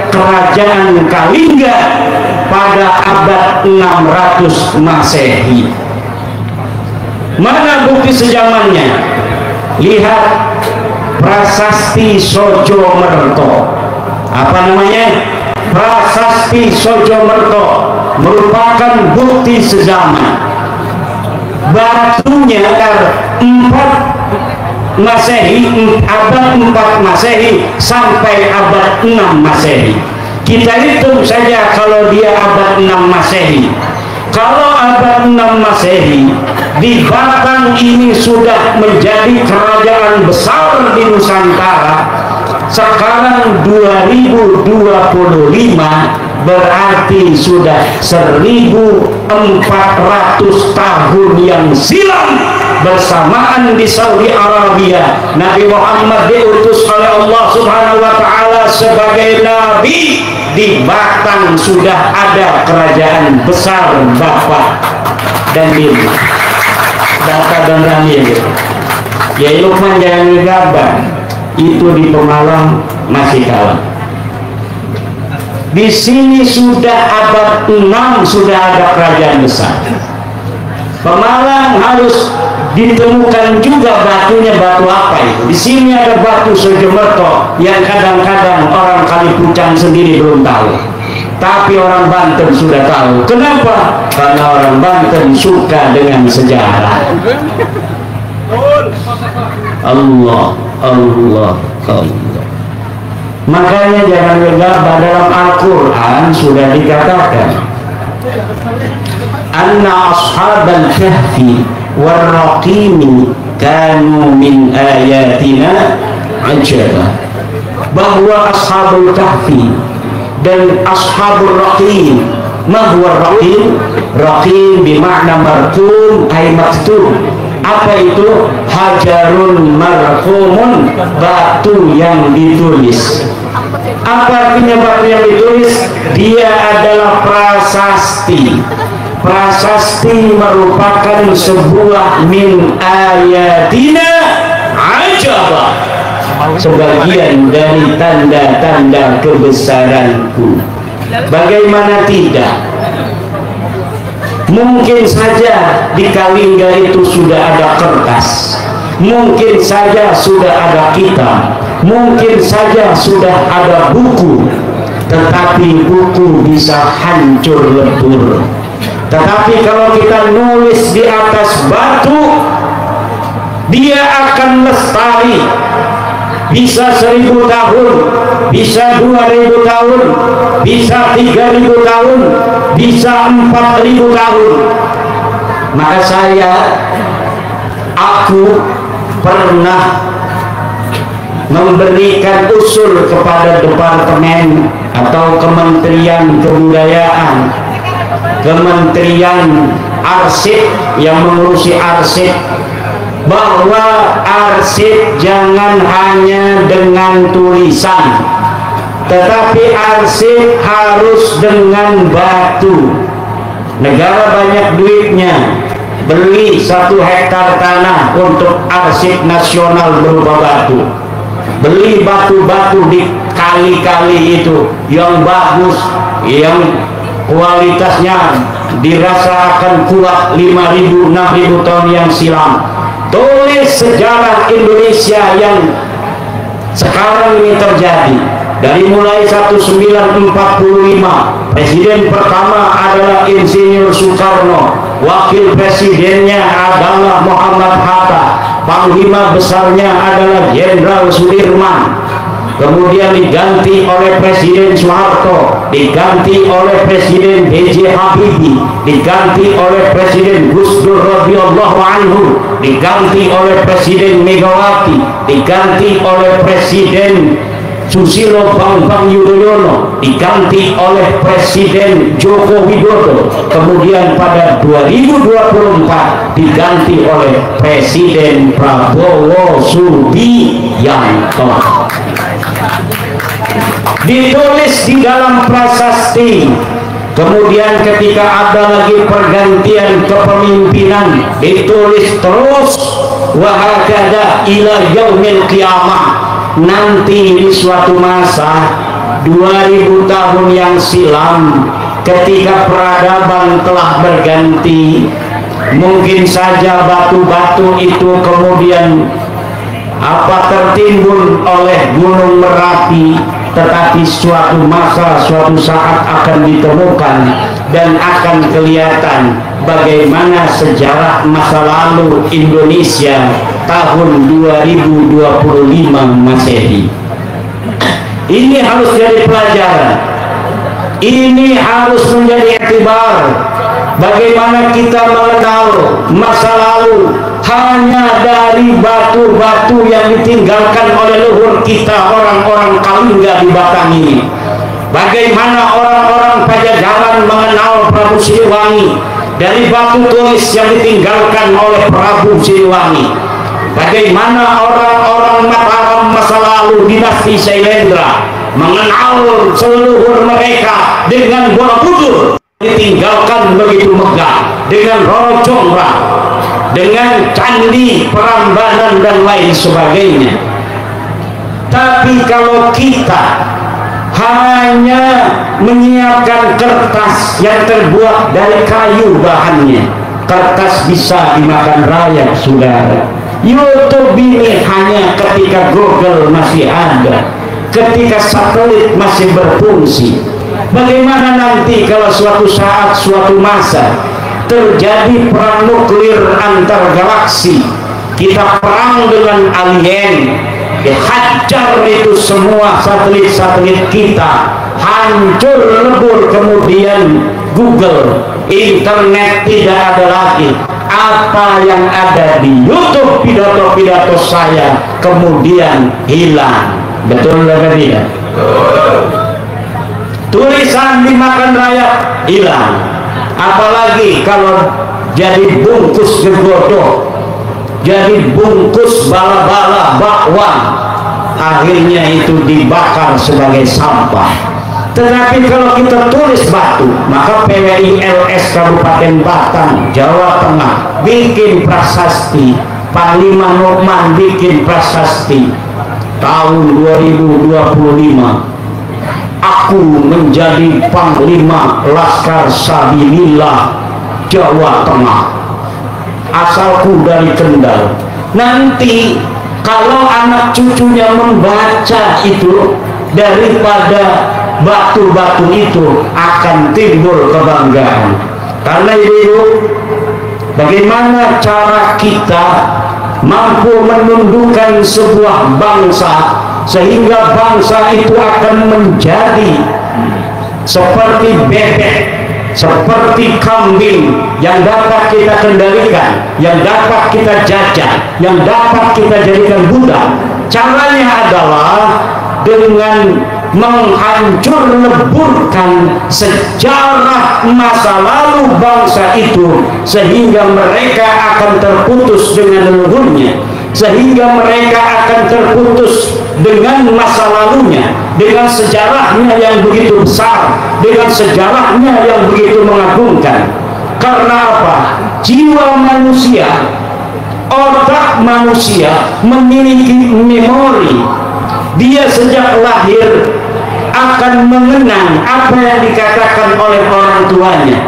kerajaan Kalingga pada abad 600 Masehi. Mana bukti sejamannya? Lihat Prasasti Sojomerto. Apa namanya? Prasasti Sojomerto merupakan bukti sejaman. Batunya 4 Masehi, abad 4 Masehi sampai abad 6 Masehi. Kita hitung saja kalau dia abad 6 Masehi. Kalau abad 6 Masehi, di Batang ini sudah menjadi kerajaan besar di Nusantara. Sekarang 2025 berarti sudah 1400 tahun yang silam bersamaan di Saudi Arabia. Nabi Muhammad diutus oleh Allah Subhanahu wa Ta'ala sebagai nabi. Di Batang sudah ada kerajaan besar Bapak dan Ibu, Bapak dan Ramil, ya Lukman jangan gegabah. Itu di Pemalang masih kalah. Di sini sudah abad 6 sudah ada kerajaan besar. Pemalang harus ditemukan juga batunya, batu apa itu. Di sini ada batu Sojomerto yang kadang-kadang orang Kalipucang sendiri belum tahu, tapi orang Banten sudah tahu. Kenapa? Karena orang Banten suka dengan sejarah. Allah, Allah, Allah. Makanya jangan gegabah. Dalam Al-Quran sudah dikatakan, Anna ashabal kahfi warraqimi kanu min ayatina ajaba. Bahwa ashabul kahfi dan ashabul raqim. Mahwa raqim? Raqim bimakna marqum ay maktub. Apa itu? Hajarun marqumun, batu yang ditulis. Apa artinya batu yang ditulis? Dia adalah prasasti. Prasasti merupakan sebuah min ayatina ajaba, sebagian dari tanda-tanda kebesaranku. Bagaimana tidak? Mungkin saja di Kalingga itu sudah ada kertas, mungkin saja sudah ada kitab, mungkin saja sudah ada buku, tetapi buku bisa hancur lebur. Tetapi kalau kita nulis di atas batu, dia akan lestari. Bisa 1000 tahun, bisa 2000 tahun, bisa 3000 tahun, bisa 4000 tahun. Maka aku pernah memberikan usul kepada departemen atau Kementerian Kebudayaan, Kementerian Arsip yang mengurusi arsip, bahwa arsip jangan hanya dengan tulisan, tetapi arsip harus dengan batu. Negara banyak duitnya, beli 1 hektar tanah untuk arsip nasional berupa batu. Beli batu-batu di kali-kali itu yang bagus, yang kualitasnya dirasa akan kuat 5000, 6000 tahun yang silam. Tulis sejarah Indonesia yang sekarang ini terjadi. Dari mulai 1945, presiden pertama adalah Insinyur Soekarno, wakil presidennya adalah Muhammad Hatta, panglima besarnya adalah Jenderal Sudirman, kemudian diganti oleh Presiden Soeharto, diganti oleh Presiden B.J. Habibie, diganti oleh Presiden Gus Dur radhiyallahu anhu, diganti oleh Presiden Megawati, diganti oleh Presiden Susilo Bambang Yudhoyono, diganti oleh Presiden Joko Widodo, kemudian pada 2024 diganti oleh Presiden Prabowo Subianto. Ditulis di dalam prasasti. Kemudian ketika ada lagi pergantian kepemimpinan, ditulis terus wahakada ila yaumil qiyamah. Nanti di suatu masa 2000 tahun yang silam, ketika peradaban telah berganti, mungkin saja batu-batu itu kemudian tertimbun oleh gunung Merapi, tetapi suatu masa, suatu saat akan ditemukan dan akan kelihatan bagaimana sejarah masa lalu Indonesia tahun 2025 Masehi. Ini harus jadi pelajaran, ini harus menjadi iktibar. Bagaimana kita mengenal masa lalu hanya dari batu-batu yang ditinggalkan oleh leluhur kita, orang-orang Kalingga di Batang ini. Bagaimana orang-orang Pajajaran mengenal Prabu Siliwangi dari batu tulis yang ditinggalkan oleh Prabu Siliwangi. Bagaimana orang-orang Mataram masa lalu dinasti Sailendra mengenal seluruh mereka dengan Borobudur ditinggalkan begitu megah, dengan Roro Jonggrang, dengan Candi Prambanan dan lain sebagainya. Tapi kalau kita hanya menyiapkan kertas yang terbuat dari kayu bahannya, kertas bisa dimakan rayap, saudara. YouTube ini hanya ketika Google masih ada, ketika satelit masih berfungsi. Bagaimana nanti kalau suatu saat, suatu masa terjadi perang nuklir antar galaksi, kita perang dengan alien, dihajar itu semua satelit-satelit kita, hancur lebur, kemudian Google, internet tidak ada lagi. Apa yang ada di YouTube, pidato-pidato saya kemudian hilang. Betul atau tidak? Tulisan dimakan rayap hilang. Apalagi kalau jadi bungkus gegodoh, jadi bungkus bala-bala bakwan, akhirnya itu dibakar sebagai sampah. Tetapi kalau kita tulis batu, maka PWILS Kabupaten Batang, Jawa Tengah bikin prasasti, Panglima Nukman bikin prasasti tahun 2025, aku menjadi Panglima Laskar Sabilillah Jawa Tengah, asalku dari Kendal. Nanti kalau anak cucunya membaca itu, daripada batu-batu itu akan timbul kebanggaan. Karena itu, bagaimana cara kita mampu menundukkan sebuah bangsa sehingga bangsa itu akan menjadi seperti bebek, seperti kambing yang dapat kita kendalikan, yang dapat kita jajah, yang dapat kita jadikan budak. Caranya adalah dengan menghancur leburkan sejarah masa lalu bangsa itu, sehingga mereka akan terputus dengan leluhurnya, sehingga mereka akan terputus dengan masa lalunya, dengan sejarahnya yang begitu besar, dengan sejarahnya yang begitu mengagumkan. Karena apa? Jiwa manusia, otak manusia memiliki memori. Dia sejak lahir akan mengenang apa yang dikatakan oleh orang tuanya.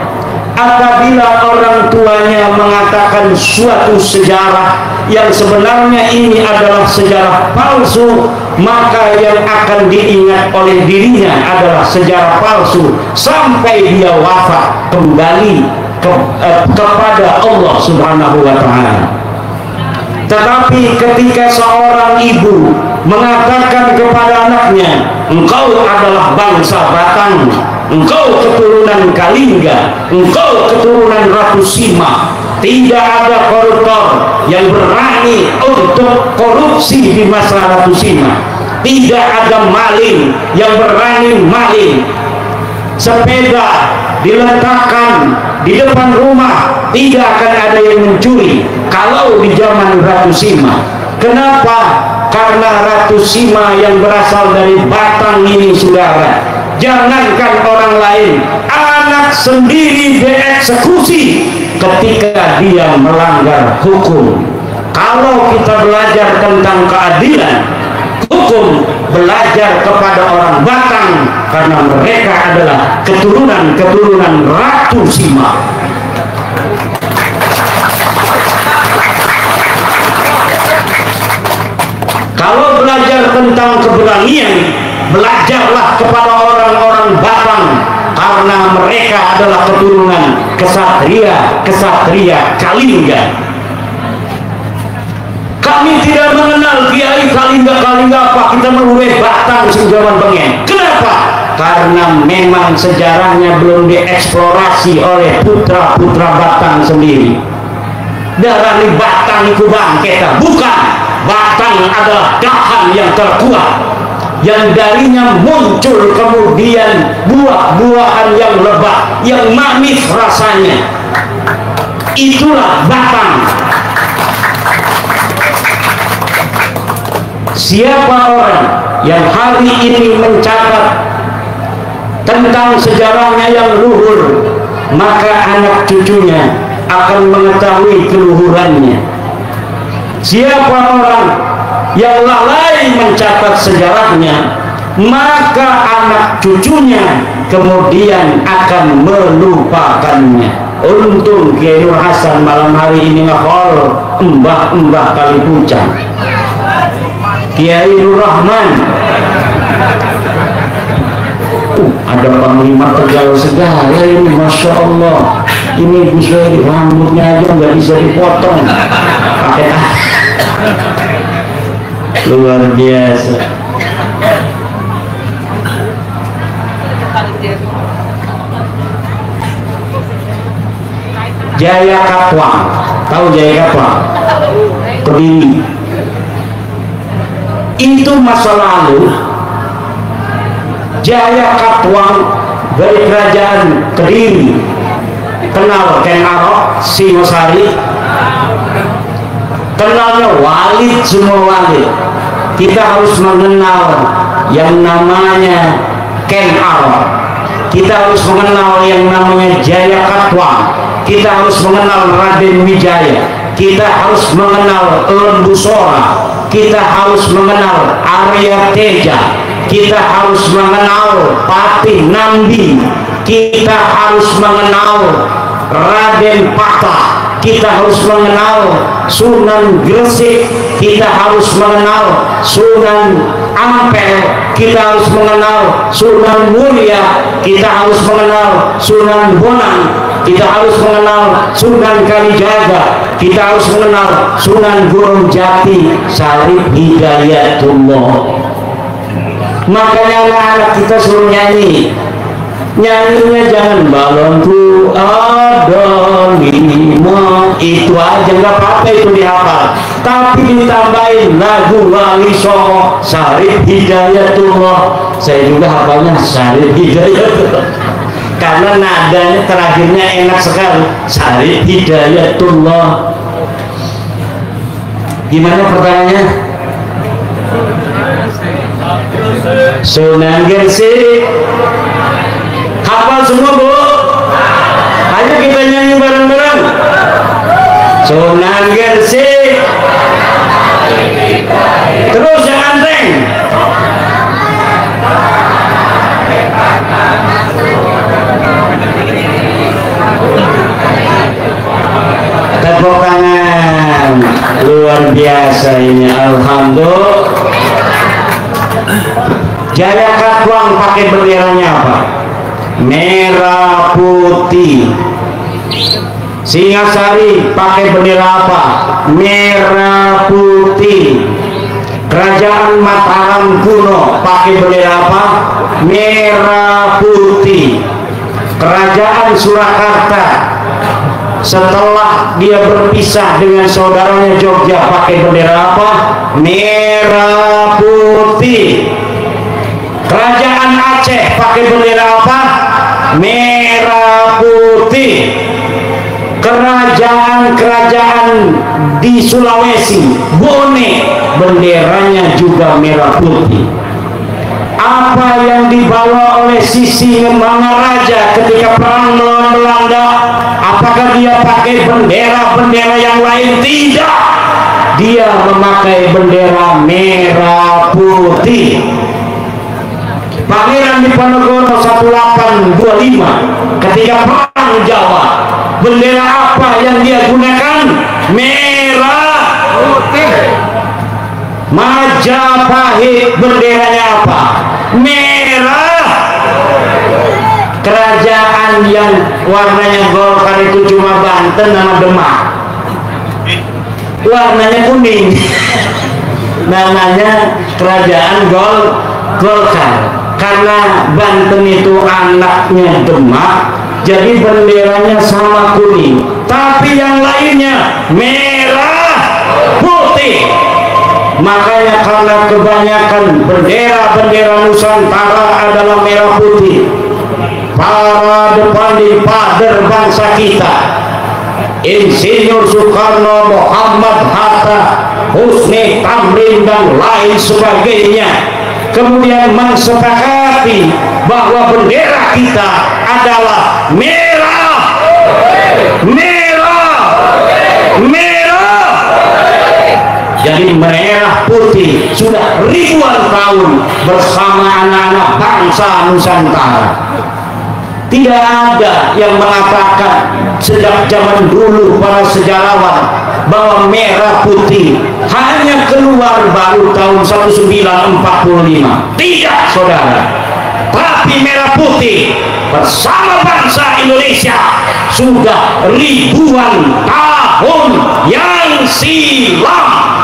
Apabila orang tuanya mengatakan suatu sejarah yang sebenarnya ini adalah sejarah palsu, maka yang akan diingat oleh dirinya adalah sejarah palsu sampai dia wafat kembali kepada Allah Subhanahu wa Ta'ala. Tetapi ketika seorang ibu mengatakan kepada anaknya, engkau adalah bangsa Batang, engkau keturunan Kalingga, engkau keturunan Ratu Sima, tidak ada koruptor yang berani untuk korupsi di masa Ratu Sima, tidak ada maling yang berani maling. Sepeda diletakkan di depan rumah, tidak akan ada yang mencuri kalau di zaman Ratu Sima. Kenapa? Karena Ratu Sima yang berasal dari Batang ini, saudara, jangankan orang lain, anak sendiri dieksekusi ketika dia melanggar hukum. Kalau kita belajar tentang keadilan, hukum belajar kepada orang Batang karena mereka adalah keturunan Ratu Sima. Kalau belajar tentang keberanian, belajarlah kepada orang-orang Batang karena mereka adalah keturunan kesatria Kalingga. Kami tidak mengenal Kiai Kalingga apa, kita melureh Batang sejaman pengen. Kenapa? Karena memang sejarahnya belum dieksplorasi oleh putra-putra Batang sendiri. Darah di Batang itu bangketa, bukan. Batang adalah dahan yang terkuat, yang darinya muncul kemudian buah-buahan yang lebat, yang manis rasanya. Itulah Batang. Siapa orang yang hari ini mencatat tentang sejarahnya yang luhur, maka anak cucunya akan mengetahui keluhurannya. Siapa orang yang lalai mencatat sejarahnya, maka anak cucunya kemudian akan melupakannya. Untung Kiai Nur Hasan malam hari ini ngehol embah-embah kali pucang. Kiai Nur Rahman, ada panglima Tegal segala ini, masya Allah. Ini bisa rambutnya aja nggak bisa dipotong, pakai luar biasa. Jaya Katwang, tahu Jaya Katwang? Kediri. Itu masa lalu. Jaya Katwang dari kerajaan Kediri. Kenal Ken Arok, Singosari. Kenalnya Walid, semua Walid. Kita harus mengenal yang namanya Ken Arok. Kita harus mengenal yang namanya Jaya Katwang. Kita harus mengenal Raden Wijaya. Kita harus mengenal Lembu Sora. Kita harus mengenal Arya Teja. Kita harus mengenal Patih Nambi. Kita harus mengenal Raden Patah. Kita harus mengenal Sunan Gresik. Kita harus mengenal Sunan Ampel. Kita harus mengenal Sunan Muria. Kita harus mengenal Sunan Bonang. Kita harus mengenal Sunan Kalijaga. Kita harus mengenal Sunan Gunung Jati, Syarif Hidayatullah. Makanya anak-anak kita suruh nyanyi. Nyanyinya jangan balonku ada 5, itu aja nggak apa-apa, itu dihafal. Tapi ditambahin lagu Wali Songo, Syarif Hidayatullah. Saya juga hafalnya Syarif Hidayatullah karena nadanya terakhirnya enak sekali, Syarif Hidayatullah. Gimana pertanyaannya? Sunan Gresik hafal semua, Bu? Ayo kita nyanyi bareng-bareng. Sunan Gresik, terus yang anteng. Tepuk tangan. Luar biasa ini, alhamdulillah. Jaya Katwang pakai benderanya apa? Merah putih. Singasari pakai bendera apa? Merah putih. Kerajaan Mataram kuno pakai bendera apa? Merah putih. Kerajaan Surakarta setelah dia berpisah dengan saudaranya Jogja pakai bendera apa? Merah putih. Kerajaan Aceh pakai bendera apa? Merah putih. Kerajaan-kerajaan di Sulawesi, Bone, benderanya juga merah putih. Apa yang dibawa oleh Sisi Mangaraja ketika perang melawan Belanda? Apakah dia pakai bendera-bendera yang lain? Tidak. dia memakai bendera merah putih. Pangeran Diponegoro 1825 ketika perang Jawa, bendera apa yang dia gunakan? Merah putih. Majapahit benderanya apa? Merah. Kerajaan yang warnanya Golkar itu cuma Banten sama Demak, warnanya kuning, namanya kerajaan Golkar. Karena Banten itu anaknya Demak, jadi benderanya sama kuning, tapi yang lainnya merah putih. Makanya karena kebanyakan bendera-bendera Nusantara adalah merah putih, para depan di pader bangsa kita, Insinyur Soekarno, Muhammad Hatta, Husni Tamrin dan lain sebagainya, kemudian mensepakati bahwa bendera kita adalah merah, merah, merah. Jadi merah putih sudah ribuan tahun bersama anak-anak bangsa Nusantara. Tidak ada yang mengatakan sejak zaman dulu para sejarawan bahwa merah putih hanya keluar baru tahun 1945. Tidak, saudara. Tapi merah putih bersama bangsa Indonesia sudah ribuan tahun yang silam.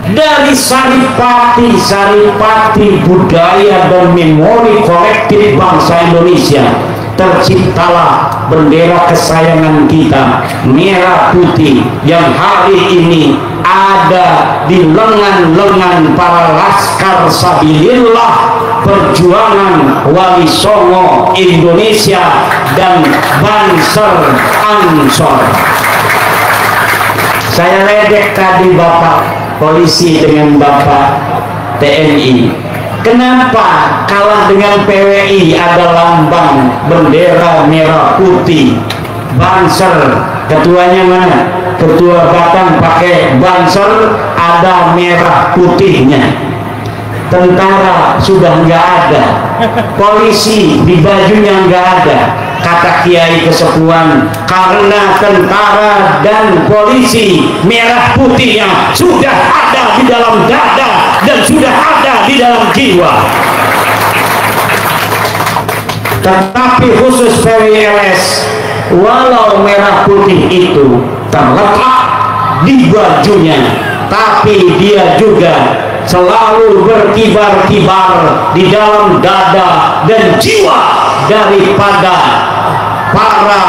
Dari saripati budaya dan memori kolektif bangsa Indonesia terciptalah bendera kesayangan kita merah putih yang hari ini ada di lengan-lengan para laskar sabilillah perjuangan Wali Songo Indonesia dan Banser Ansor. Saya ledek tadi Bapak polisi dengan Bapak TNI. Kenapa kalah dengan PWI? Ada lambang bendera merah putih. Banser, ketuanya mana? Ketua Batang pakai Banser, ada merah putihnya. Tentara sudah nggak ada, polisi di bajunya nggak ada. Kata Kiai Kesepuan, karena tentara dan polisi merah putihnya sudah ada di dalam dada dan sudah ada di dalam jiwa. Tetapi khusus PWLS, walau merah putih itu terletak di bajunya, tapi dia juga selalu berkibar-kibar di dalam dada dan jiwa daripada para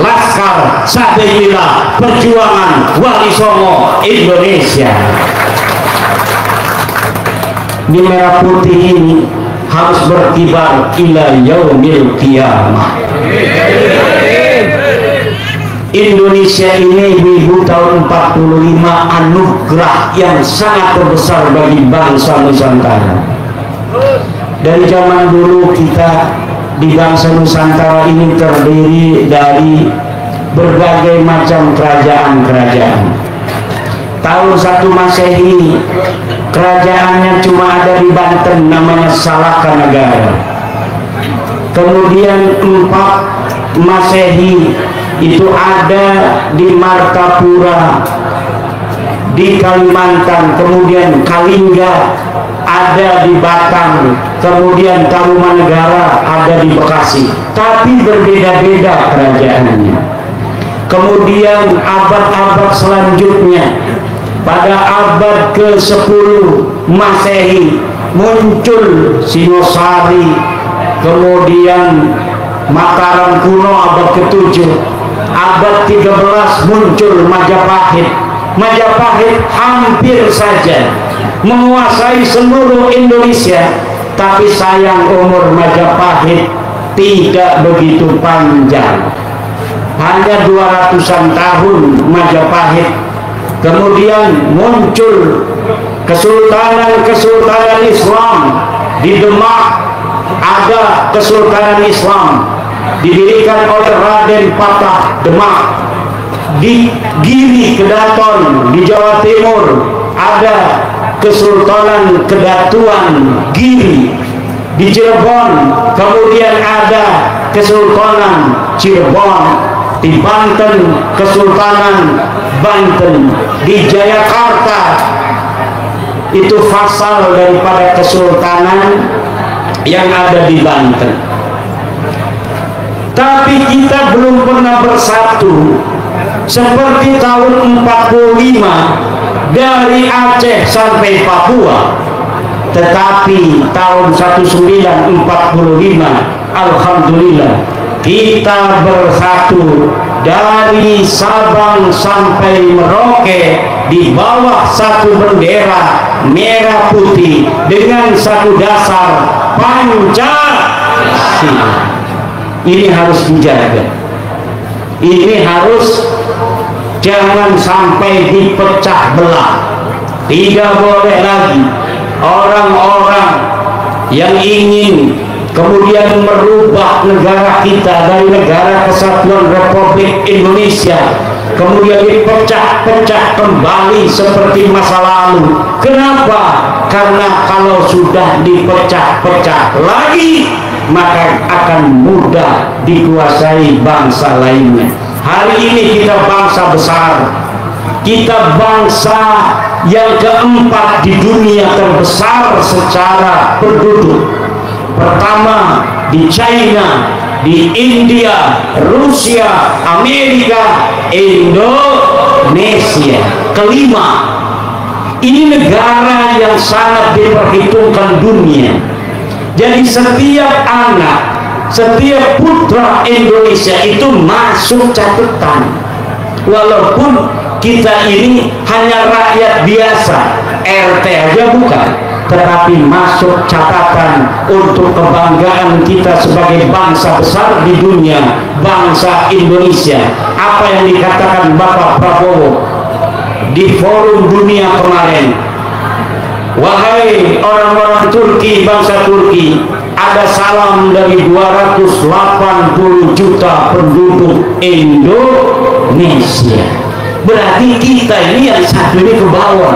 laskar sabilillah perjuangan Wali Songo Indonesia. Di merah putih ini harus berkibar ila yaumil qiyamah. Indonesia ini 1000 tahun 45 anugerah yang sangat terbesar bagi bangsa Nusantara. Dari zaman dulu kita di bangsa Nusantara ini terdiri dari berbagai macam kerajaan-kerajaan. Tahun 1 Masehi kerajaannya cuma ada di Banten, namanya Salaka Negara. Kemudian 4 Masehi itu ada di Martapura di Kalimantan, kemudian Kalingga ada di Batam, kemudian Tarumanegara ada di Bekasi, tapi berbeda-beda kerajaannya. Kemudian abad-abad selanjutnya, pada abad ke-10 Masehi muncul Singosari, kemudian Mataram kuno abad ke-7, abad 13 muncul Majapahit. Majapahit hampir saja menguasai seluruh Indonesia, tapi sayang umur Majapahit tidak begitu panjang, hanya 200-an tahun Majapahit. Kemudian muncul kesultanan Islam di Demak, ada kesultanan Islam didirikan oleh Raden Patah Demak. di Giri Kedaton di Jawa Timur ada Kesultanan Kedatuan Giri. Di Cirebon kemudian ada Kesultanan Cirebon. Di Banten Kesultanan Banten. Di Jayakarta itu fasal daripada kesultanan yang ada di Banten. Tapi kita belum pernah bersatu seperti tahun 45 dari Aceh sampai Papua. Tetapi tahun 1945 alhamdulillah kita bersatu dari Sabang sampai Merauke di bawah satu bendera merah putih dengan satu dasar Pancasila. Ini harus dijaga. Ini harus jangan sampai dipecah belah. Tidak boleh lagi orang-orang yang ingin kemudian merubah negara kita dari negara kesatuan Republik Indonesia kemudian dipecah-pecah kembali seperti masa lalu. Kenapa? Karena kalau sudah dipecah-pecah lagi maka akan mudah dikuasai bangsa lainnya. Hari ini kita bangsa besar, kita bangsa yang keempat di dunia terbesar secara penduduk. Pertama di China, di India, Rusia, Amerika, Indonesia. Kelima, ini negara yang sangat diperhitungkan dunia. Jadi setiap anak, setiap putra Indonesia itu masuk catatan. Walaupun kita ini hanya rakyat biasa, RT aja bukan, tetapi masuk catatan untuk kebanggaan kita sebagai bangsa besar di dunia, bangsa Indonesia. Apa yang dikatakan Bapak Prabowo di forum dunia kemarin, wahai orang-orang Turki, bangsa Turki, ada salam dari 280 juta penduduk Indonesia. Berarti kita ini yang satu ini ke bawah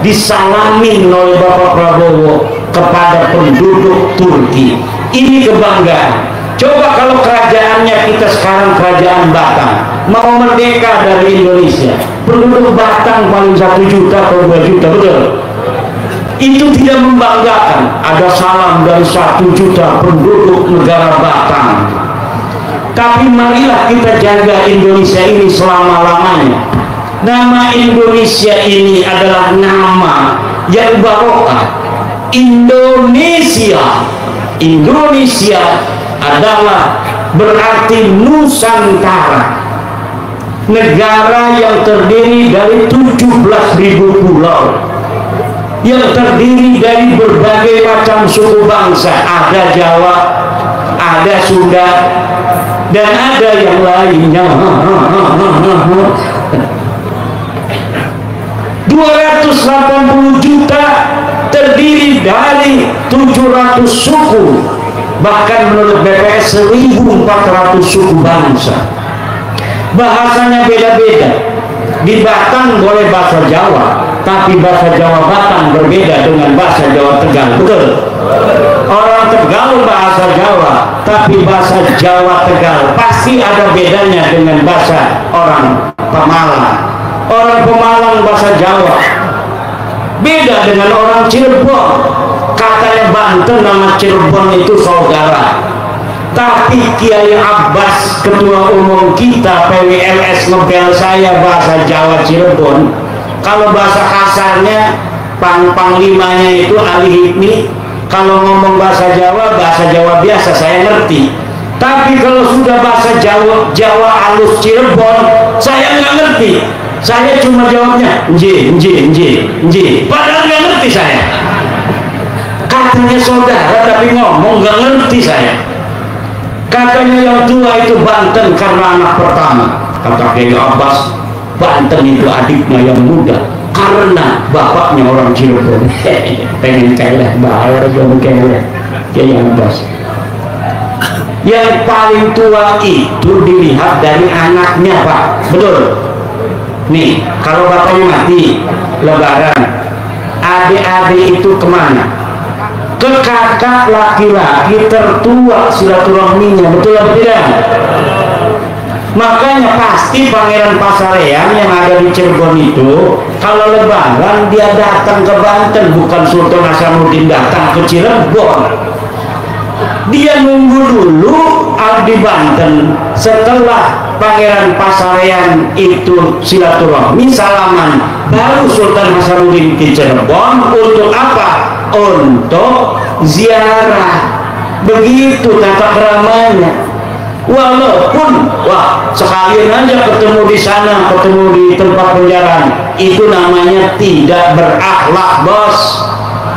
disalamin oleh Bapak Prabowo kepada penduduk Turki. Ini kebanggaan. Coba kalau kerajaannya kita sekarang kerajaan Batam mau merdeka dari Indonesia, penduduk Batam paling 1 juta atau 2 juta, betul? Itu tidak membanggakan. Ada salam dari 1 juta penduduk negara Batam. Tapi marilah kita jaga Indonesia ini selama-lamanya. Nama Indonesia ini adalah nama yang barokah. Indonesia, Indonesia adalah berarti Nusantara, negara yang terdiri dari 17.000 pulau, yang terdiri dari berbagai macam suku bangsa. Ada Jawa, ada Sunda, dan ada yang lainnya. 280 juta terdiri dari 700 suku, bahkan menurut BPS 1.400 suku bangsa. Bahasanya beda-beda. Di Batam boleh bahasa Jawa, tapi bahasa Jawa Batam berbeda dengan bahasa Jawa Tegal, betul? Orang Tegal bahasa Jawa, tapi bahasa Jawa Tegal pasti ada bedanya dengan bahasa orang Pemalang. Orang Pemalang bahasa Jawa beda dengan orang Cirebon. Katanya Banten nama Cirebon itu saudara, tapi Kiai Abbas ketua umum kita PWLS ngebel saya bahasa Jawa Cirebon. Kalau bahasa kasarnya panglimanya itu Ali Hikmi. Kalau ngomong bahasa Jawa biasa saya ngerti. Tapi kalau sudah bahasa Jawa halus Cirebon saya nggak ngerti. Saya cuma jawabnya nje. Padahal nggak ngerti saya. Katanya saudara tapi ngomong nggak ngerti saya. Katanya yang tua itu Banten karena anak pertama. Kata Kiai Abbas, Banten itu adiknya yang muda karena bapaknya orang Cirebon. Pengen keleh, bahaya orang keleh. Kiai Abbas. Yang paling tua itu dilihat dari anaknya, Pak. Betul. Nih, kalau bapaknya mati lebaran, adik-adik itu kemana? Ke kakak laki-laki tertua silaturahminya, betul atau tidak? Makanya pasti Pangeran Pasarean yang ada di Cirebon itu kalau lebaran dia datang ke Banten, bukan Sultan Hasanuddin datang ke Cirebon. Dia nunggu dulu di Banten, setelah Pangeran Pasarean itu silaturahmi salaman, baru Sultan Hasanuddin ke Cirebon. Untuk apa? Untuk ziarah. Begitu tata keramanya. Walaupun sekalian aja ketemu di sana, ketemu di tempat penjara, itu namanya tidak berakhlak, bos.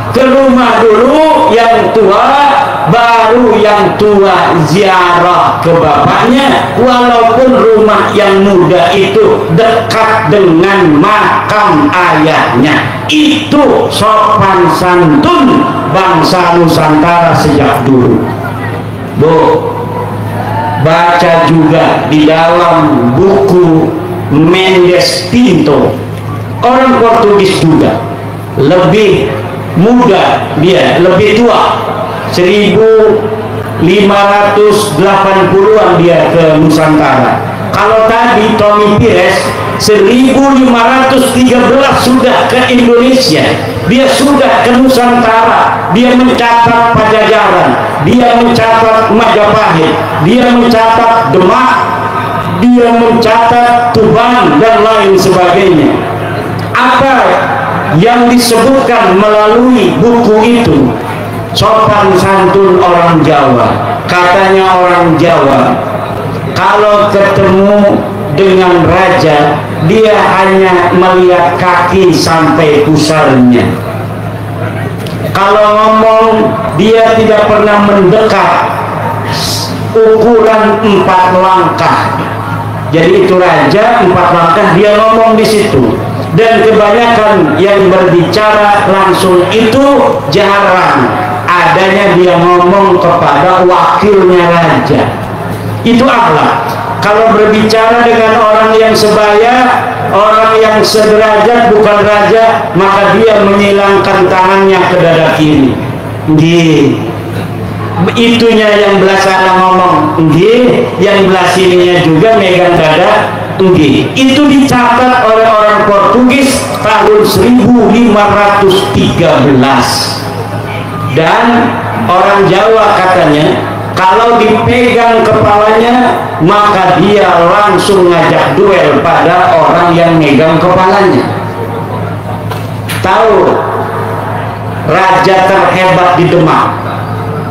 Ke rumah dulu yang tua, baru yang tua ziarah ke bapaknya, walaupun rumah yang muda itu dekat dengan makam ayahnya. Itu sopan santun bangsa Nusantara sejak dulu. Bu, baca juga di dalam buku Mendes Pinto, orang Portugis juga, lebih muda, dia lebih tua, 1580-an dia ke Nusantara. Kalau tadi Tommy Pires 1513 sudah ke Indonesia, dia sudah ke Nusantara, dia mencatat Pajajaran, dia mencatat Majapahit, dia mencatat Demak, dia mencatat Tuban dan lain sebagainya. Apa yang disebutkan melalui buku itu? Sopan santun orang Jawa. Katanya orang Jawa kalau ketemu dengan raja, dia hanya melihat kaki sampai pusarnya. Kalau ngomong, dia tidak pernah mendekat ukuran 4 langkah. Jadi itu raja 4 langkah dia ngomong di situ. Dan kebanyakan yang berbicara langsung itu jarang adanya dia ngomong kepada wakilnya raja. Itu akhlak. Kalau berbicara dengan orang yang sebaya, orang yang sederajat bukan raja, maka dia menyilangkan tangannya ke dada kiri. Nggih. Itunya yang belah sana ngomong nggih, yang belah sininya juga megang dada nggih. Itu dicatat oleh orang Portugis tahun 1513. Dan orang Jawa katanya kalau dipegang kepalanya maka dia langsung ngajak duel pada orang yang megang kepalanya. Tahu raja terhebat di Demak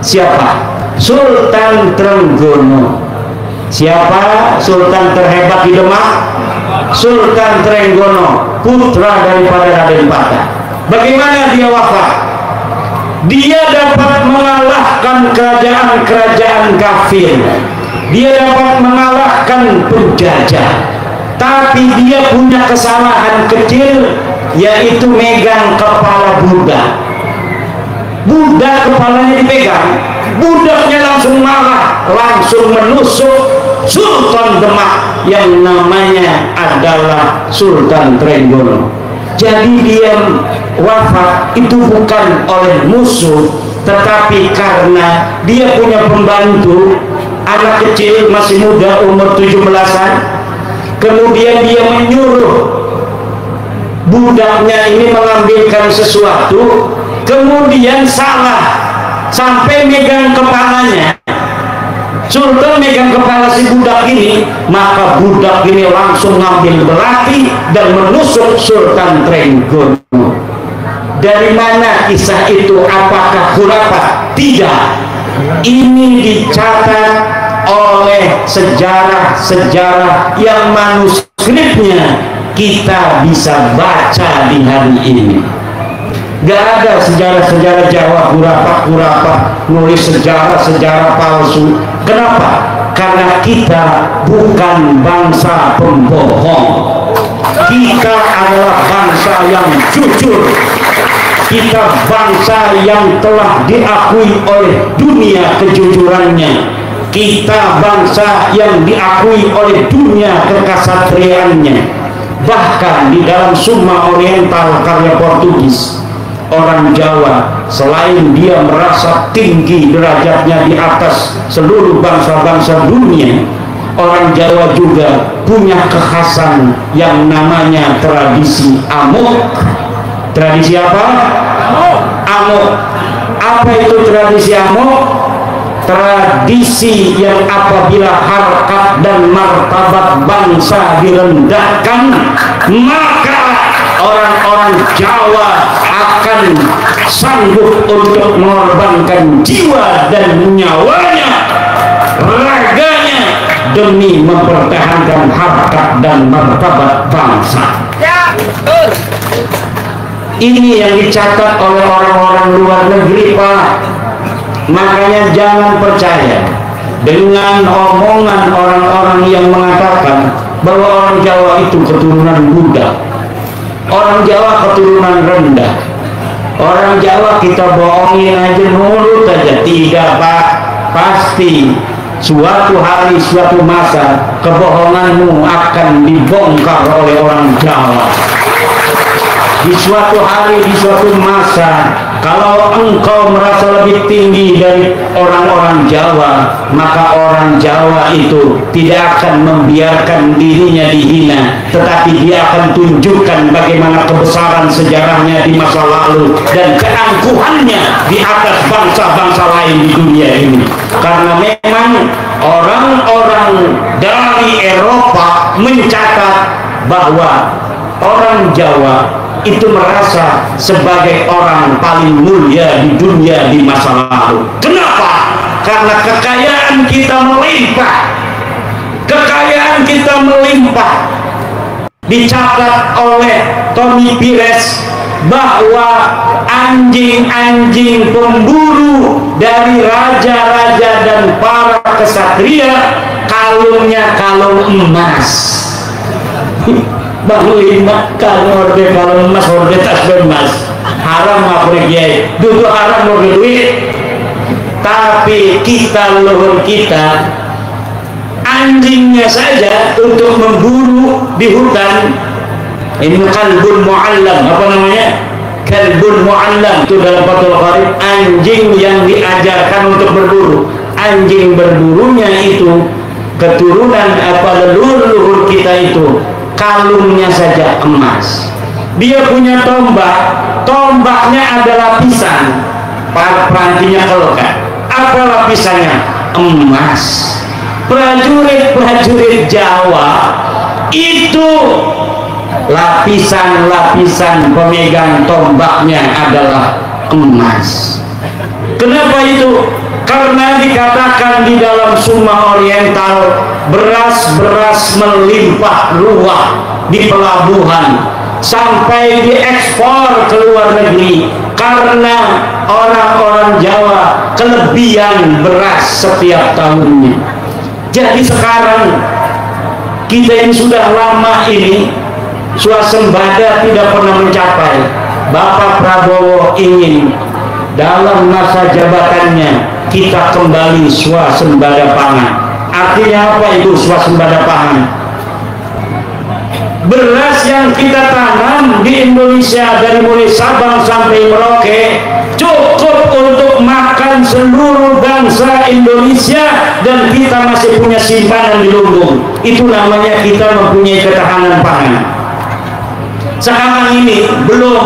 siapa? Sultan Trenggono. Siapa sultan terhebat di Demak? Sultan Trenggono, putra daripada Raden Patah. Bagaimana dia wafat? Dia dapat mengalahkan kerajaan-kerajaan kafir, dia dapat mengalahkan penjajah, tapi dia punya kesalahan kecil, yaitu megang kepala budak. Budak kepalanya dipegang, budaknya langsung marah, langsung menusuk Sultan Demak yang namanya adalah Sultan Trenggono. Jadi dia wafat itu bukan oleh musuh, tetapi karena dia punya pembantu anak kecil masih muda umur 17-an, kemudian dia menyuruh budaknya ini mengambilkan sesuatu, kemudian salah sampai megang kepalanya. Sultan megang kepala si budak ini, maka budak ini langsung ngambil belati dan menusuk Sultan Trenggono. Dari mana kisah itu? Apakah khurafat? Tidak. Ini dicatat oleh sejarah-sejarah yang manuskripnya kita bisa baca di hari ini. Gak ada sejarah-sejarah Jawa khurafat nulis sejarah-sejarah palsu. Kenapa? Karena kita bukan bangsa pembohong. Kita adalah bangsa yang jujur. Kita bangsa yang telah diakui oleh dunia kejujurannya. Kita bangsa yang diakui oleh dunia kekasatriaannya. Bahkan di dalam Summa Oriental karya Portugis, orang Jawa selain dia merasa tinggi derajatnya di atas seluruh bangsa-bangsa dunia, orang Jawa juga punya kekhasan yang namanya tradisi amok. Tradisi apa? Amok. Apa itu tradisi amok? Tradisi yang apabila harkat dan martabat bangsa direndahkan, maka orang-orang Jawa akan sanggup untuk mengorbankan jiwa dan nyawanya, raganya, demi mempertahankan harkat dan martabat bangsa. Ini yang dicatat oleh orang-orang luar negeri, Pak. Makanya jangan percaya dengan omongan orang-orang yang mengatakan bahwa orang Jawa itu keturunan Buddha, orang Jawa keturunan rendah, orang Jawa kita bohongin aja, nurut aja. Tidak, Pak. Pasti suatu hari, suatu masa kebohonganmu akan dibongkar oleh orang Jawa. Di suatu hari, di suatu masa, kalau engkau merasa lebih tinggi dari orang-orang Jawa, maka orang Jawa itu tidak akan membiarkan dirinya dihina, tetapi dia akan tunjukkan bagaimana kebesaran sejarahnya di masa lalu dan keangkuhannya di atas bangsa-bangsa lain di dunia ini. Karena memang orang-orang dari Eropa mencatat bahwa orang Jawa itu merasa sebagai orang paling mulia di dunia di masa lalu. Kenapa? Karena kekayaan kita melimpah. Kekayaan kita melimpah. Dicatat oleh Tommy Pires bahwa anjing-anjing pemburu dari raja-raja dan para kesatria kalungnya kalung emas. Bahwa 5 kali kalau emas horde tas emas haram apa kiai dulu haram mau duit. Tapi kita, leluhur kita, anjingnya saja untuk memburu di hutan, ini kalbun mu'allam, apa namanya, kalbun mu'allam, itu dalam Fathul Qarib, anjing yang diajarkan untuk berburu. Anjing berburunya itu keturunan apa leluhur kita itu kalungnya saja emas. Dia punya tombak, tombaknya ada lapisan, perantinya kelekat. Apa lapisannya? Emas. Prajurit-prajurit Jawa itu lapisan-lapisan pemegang tombaknya adalah emas. Kenapa itu? Karena dikatakan di dalam Summa Oriental, beras-beras melimpah ruah di pelabuhan sampai diekspor ke luar negeri karena orang-orang Jawa kelebihan beras setiap tahunnya. Jadi sekarang kita ini sudah lama ini swasembada tidak pernah mencapai. Bapak Prabowo ingin dalam masa jabatannya kita kembali swasembada pangan. Artinya apa itu swasembada pangan? Beras yang kita tanam di Indonesia dari mulai Sabang sampai Merauke cukup untuk makan seluruh bangsa Indonesia, dan kita masih punya simpanan di lumbung. Itu namanya kita mempunyai ketahanan pangan. Sekarang ini belum.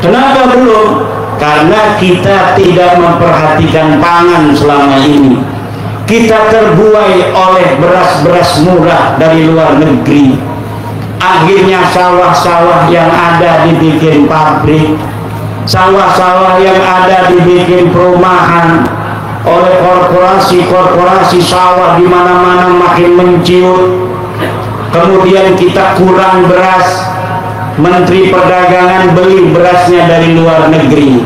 Kenapa belum? Karena kita tidak memperhatikan pangan selama ini. Kita terbuai oleh beras-beras murah dari luar negeri. Akhirnya sawah-sawah yang ada dibikin pabrik, sawah-sawah yang ada dibikin perumahan oleh korporasi-korporasi. Sawah di mana-mana makin menciut. Kemudian kita kurang beras. Menteri Perdagangan beli berasnya dari luar negeri.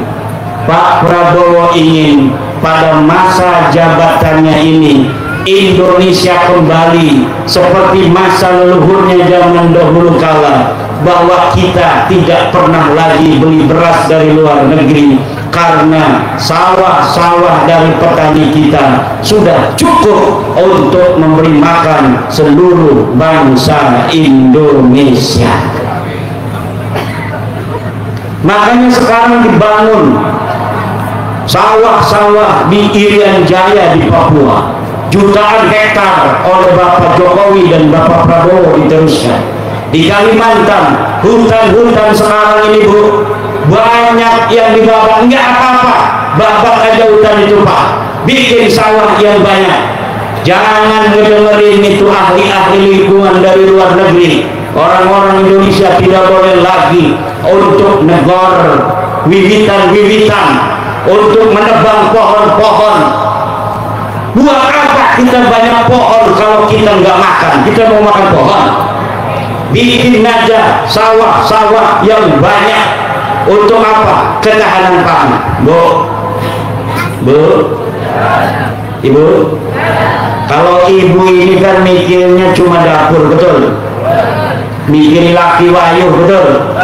Pak Prabowo ingin pada masa jabatannya ini Indonesia kembali seperti masa leluhurnya zaman dahulu kala, bahwa kita tidak pernah lagi beli beras dari luar negeri. karena sawah-sawah dari petani kita sudah cukup untuk memberi makan seluruh bangsa Indonesia. Makanya sekarang dibangun sawah-sawah di Irian Jaya di Papua, jutaan hektar oleh Bapak Jokowi dan Bapak Prabowo diteruskan. Di Kalimantan, hutan-hutan sekarang ini Bu, banyak yang dibabak, enggak apa-apa, babak aja hutan itu Pak, bikin sawah yang banyak. Jangan ngedengerin itu ahli-ahli lingkungan dari luar negeri. Orang-orang Indonesia tidak boleh lagi untuk negor wiwitan-wiwitan, untuk menebang pohon-pohon. Buat apa kita banyak pohon kalau kita nggak makan? Kita mau makan pohon? Bikin aja sawah-sawah yang banyak. Untuk apa? Ketahanan pangan. Bu, Ibu, kalau ibu ini kan mikirnya cuma dapur, betul? Mikir laki wayu, betul?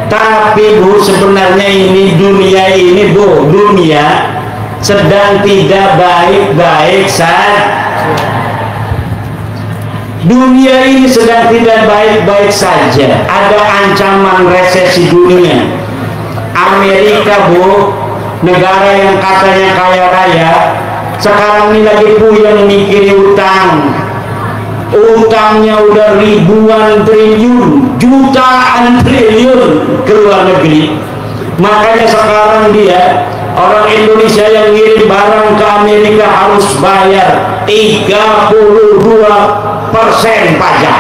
Tapi Bu, sebenarnya ini dunia ini Bu, dunia sedang tidak baik-baik saja. Dunia ini sedang tidak baik-baik saja. Ada ancaman resesi dunia. Amerika Bu, negara yang katanya kaya raya, sekarang ini lagi puyeng mikir utang. Utangnya udah ribuan triliun, jutaan triliun ke luar negeri. Makanya sekarang dia, orang Indonesia yang ngirim barang ke Amerika harus bayar 32% pajak.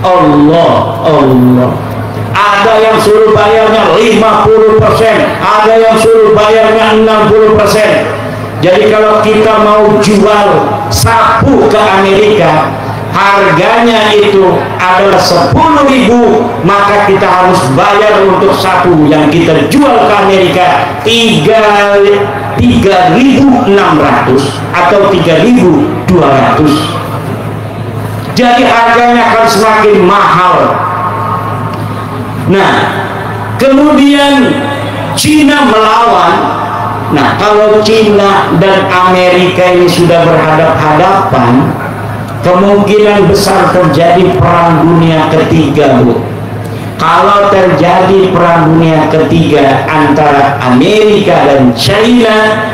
Allah. Ada yang suruh bayarnya 50%, ada yang suruh bayarnya 60%. Jadi kalau kita mau jual sapu ke Amerika, harganya itu adalah 10.000, maka kita harus bayar untuk sapu yang kita jual ke Amerika 3.600 atau 3.200. Jadi harganya akan semakin mahal. Nah, kemudian Cina melawan. Nah, kalau Cina dan Amerika ini sudah berhadap-hadapan, kemungkinan besar terjadi perang dunia ketiga Bu. Kalau terjadi perang dunia ketiga antara Amerika dan China,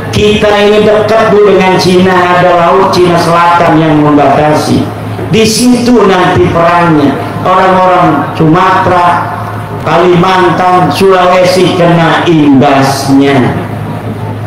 kita ini dekat Bu dengan Cina, ada laut Cina Selatan yang membatasi. Di situ nanti perangnya. Orang-orang Sumatera, Kalimantan, Sulawesi kena imbasnya.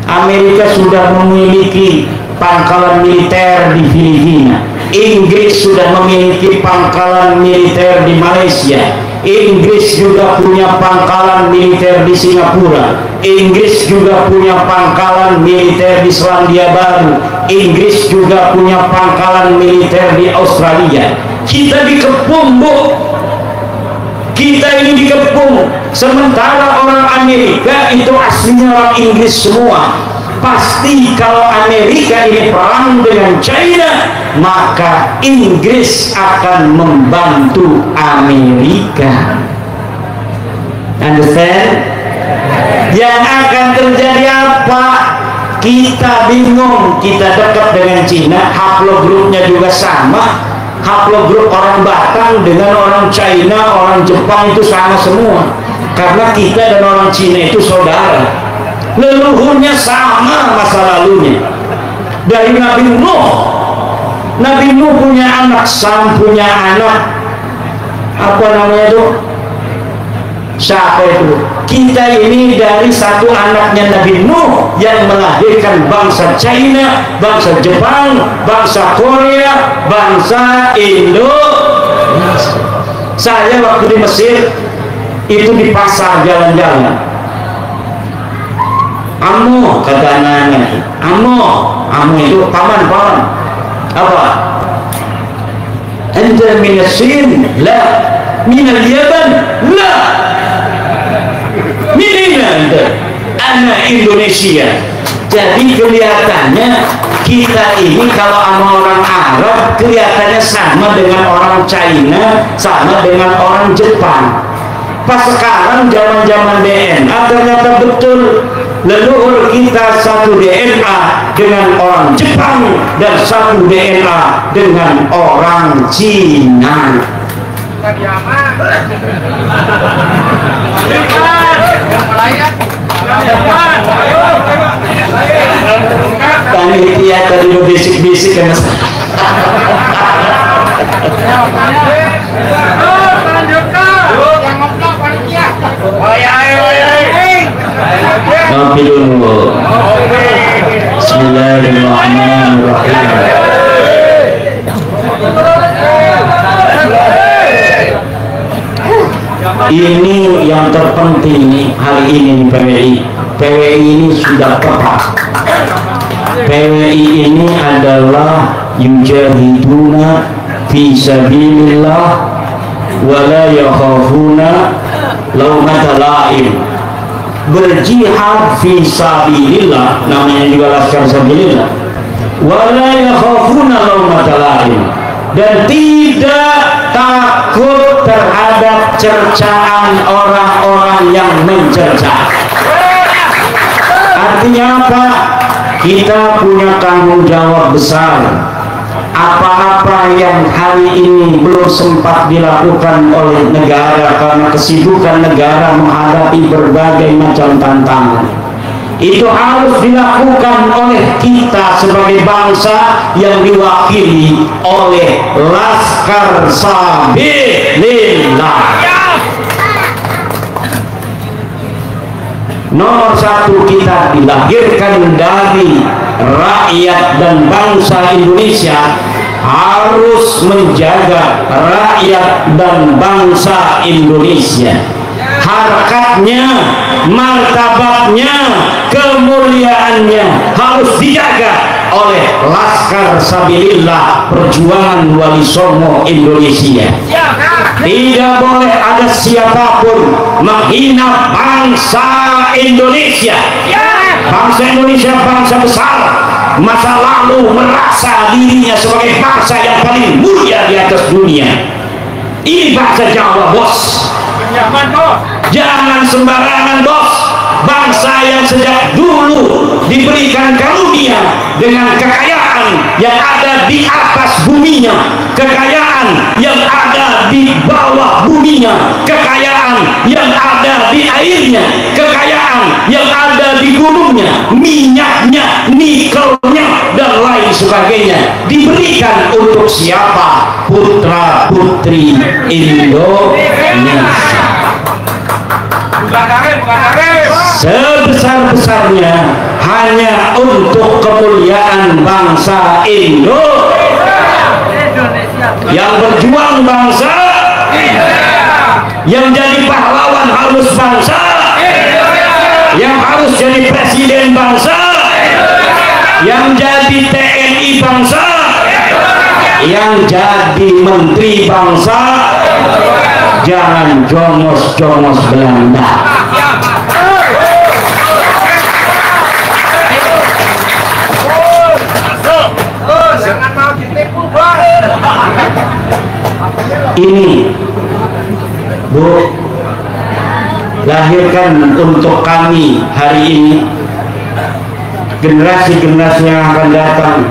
Amerika sudah memiliki pangkalan militer di Filipina. Inggris sudah memiliki pangkalan militer di Malaysia. Inggris juga punya pangkalan militer di Singapura. Inggris juga punya pangkalan militer di Selandia Baru. Inggris juga punya pangkalan militer di Australia. Kita dikepung Bu. Kita ini dikepung. Sementara orang Amerika itu aslinya orang Inggris semua. Pasti kalau Amerika ini perang dengan China, maka Inggris akan membantu Amerika. Understand? Yang akan terjadi apa? Kita bingung. Kita dekat dengan Cina, haplogrupnya juga sama. Haplogrup orang Batak dengan orang China, orang Jepang itu sama semua. Karena kita dan orang Cina itu saudara. Leluhurnya sama masa lalunya. Dari Nabi Nuh. Nabi Nuh punya anak, Sam punya anak. Apa namanya itu? Siapa itu? Kita ini dari satu anaknya Nabi Nuh yang melahirkan bangsa China, bangsa Jepang, bangsa Korea, bangsa Indonesia. Saya waktu di Mesir itu di pasar jalan-jalan. Amo kata anaknya, amo itu paman. Apa? Anta min Sin? La. Min Yaman? La. Min Anta? Anak Indonesia. Jadi kelihatannya kita ini kalau sama orang Arab kelihatannya sama dengan orang China, sama dengan orang Jepang. Pas sekarang zaman-zaman DNA ternyata betul leluhur kita satu DNA dengan orang Jepang dan satu DNA dengan orang Cina. Panitia tadi berbisik-bisik kan. Ngopi dulu. Bismillahirrahmanirrahim. Ini yang terpenting hari ini PWI. PWI ini sudah tepat. PWI ini adalah yujahiduna fi sabilillah wa la yakhafuna laumata laim. Berjihad fi sabilillah, namanya juga laskar sabilillah, wa la yakhafuna laumata laim, dan tidak takut terhadap cercaan orang-orang yang mencerca. Artinya apa? Kita punya tanggung jawab besar. Apa-apa yang hari ini belum sempat dilakukan oleh negara karena kesibukan negara menghadapi berbagai macam tantangan, itu harus dilakukan oleh kita sebagai bangsa yang diwakili oleh Laskar Sabilillah. Nomor satu, kita dilahirkan dari rakyat dan bangsa Indonesia, harus menjaga rakyat dan bangsa Indonesia, harkatnya, martabatnya, kemuliaannya harus dijaga oleh Laskar Sabilillah Perjuangan Wali Songo Indonesia. Tidak boleh ada siapapun menghina bangsa Indonesia. Bangsa Indonesia bangsa besar, masa lalu merasa dirinya sebagai bangsa yang paling mulia di atas dunia. Ini bangsa Jawa, bos. Jangan sembarangan, bos. Bangsa yang sejak dulu diberikan karunia dengan kekayaan yang ada di atas buminya, kekayaan yang ada di bawah buminya, kekayaan yang ada di airnya, kekayaan yang ada di gunungnya, minyaknya, nikelnya, dan lain sebagainya, diberikan untuk siapa? Putra putri Indonesia. Sebesar-besarnya hanya untuk kemuliaan bangsa Indonesia. Yang berjuang bangsa, yang jadi pahlawan harus bangsa, yang harus jadi presiden bangsa, yang jadi TNI bangsa, yang jadi menteri bangsa. Jangan jongos-jongos Belanda. Ini, Bu, lahirkan untuk kami hari ini generasi-generasi yang akan datang,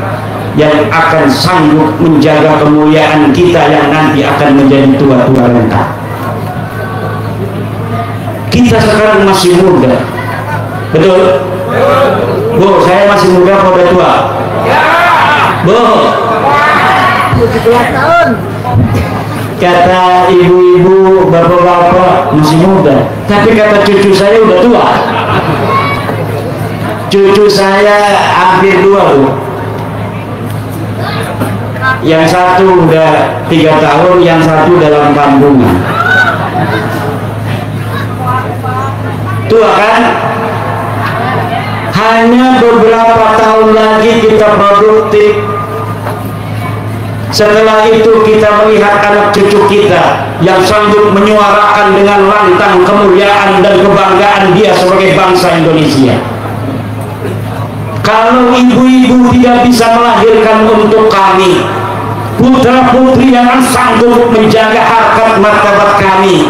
yang akan sanggup menjaga kemuliaan kita yang nanti akan menjadi tua-tua renta. Kita sekarang masih muda, betul? Bu, saya masih muda apa udah tua? Bu, 17 tahun. Kata ibu-ibu, bapak-bapak masih muda, tapi kata cucu saya udah tua. Cucu saya hampir 2, Bu. Yang satu udah 3 tahun, yang satu dalam kandungan. Tua kan? Hanya beberapa tahun lagi kita produktif. Setelah itu kita melihat anak cucu kita yang sanggup menyuarakan dengan lantang kemuliaan dan kebanggaan dia sebagai bangsa Indonesia. Kalau ibu-ibu tidak bisa melahirkan untuk kami putra-putri yang sanggup menjaga harkat martabat kami,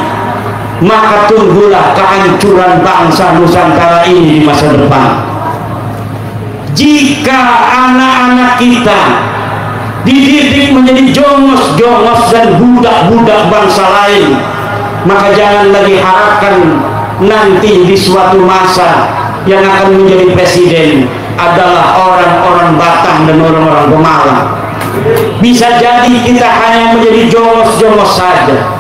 maka tunggulah kehancuran bangsa Nusantara ini di masa depan. Jika anak-anak kita dididik menjadi jongos-jongos dan budak-budak bangsa lain, maka jangan lagi harapkan nanti di suatu masa yang akan menjadi presiden adalah orang-orang Batak dan orang-orang Pemalang. Bisa jadi kita hanya menjadi jongos-jongos saja.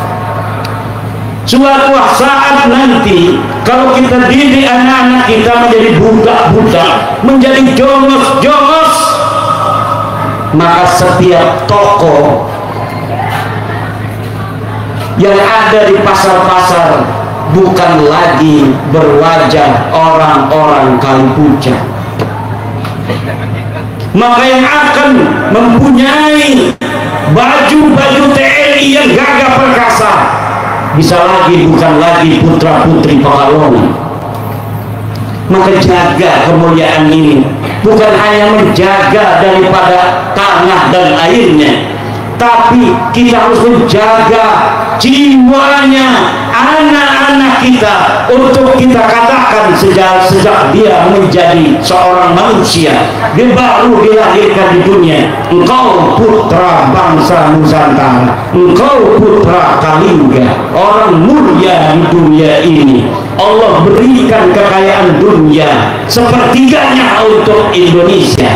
Suatu saat nanti kalau kita didik anak-anak kita menjadi budak-budak, menjadi jongos-jongos, maka setiap toko yang ada di pasar-pasar bukan lagi berwajah orang-orang Kalipuja, maka yang akan mempunyai baju-baju TNI yang gagah perkasa bukan lagi putra-putri Pekalongan. Maka jaga kemuliaan ini, bukan hanya menjaga daripada tanah dan airnya, tapi kita harus menjaga jiwanya anak-anak kita, untuk kita katakan sejak dia menjadi seorang manusia, dia baru dilahirkan di dunia, engkau putra bangsa Nusantara, engkau putra Kalingga, orang mulia di dunia ini. Allah berikan kekayaan dunia sepertiganya untuk Indonesia,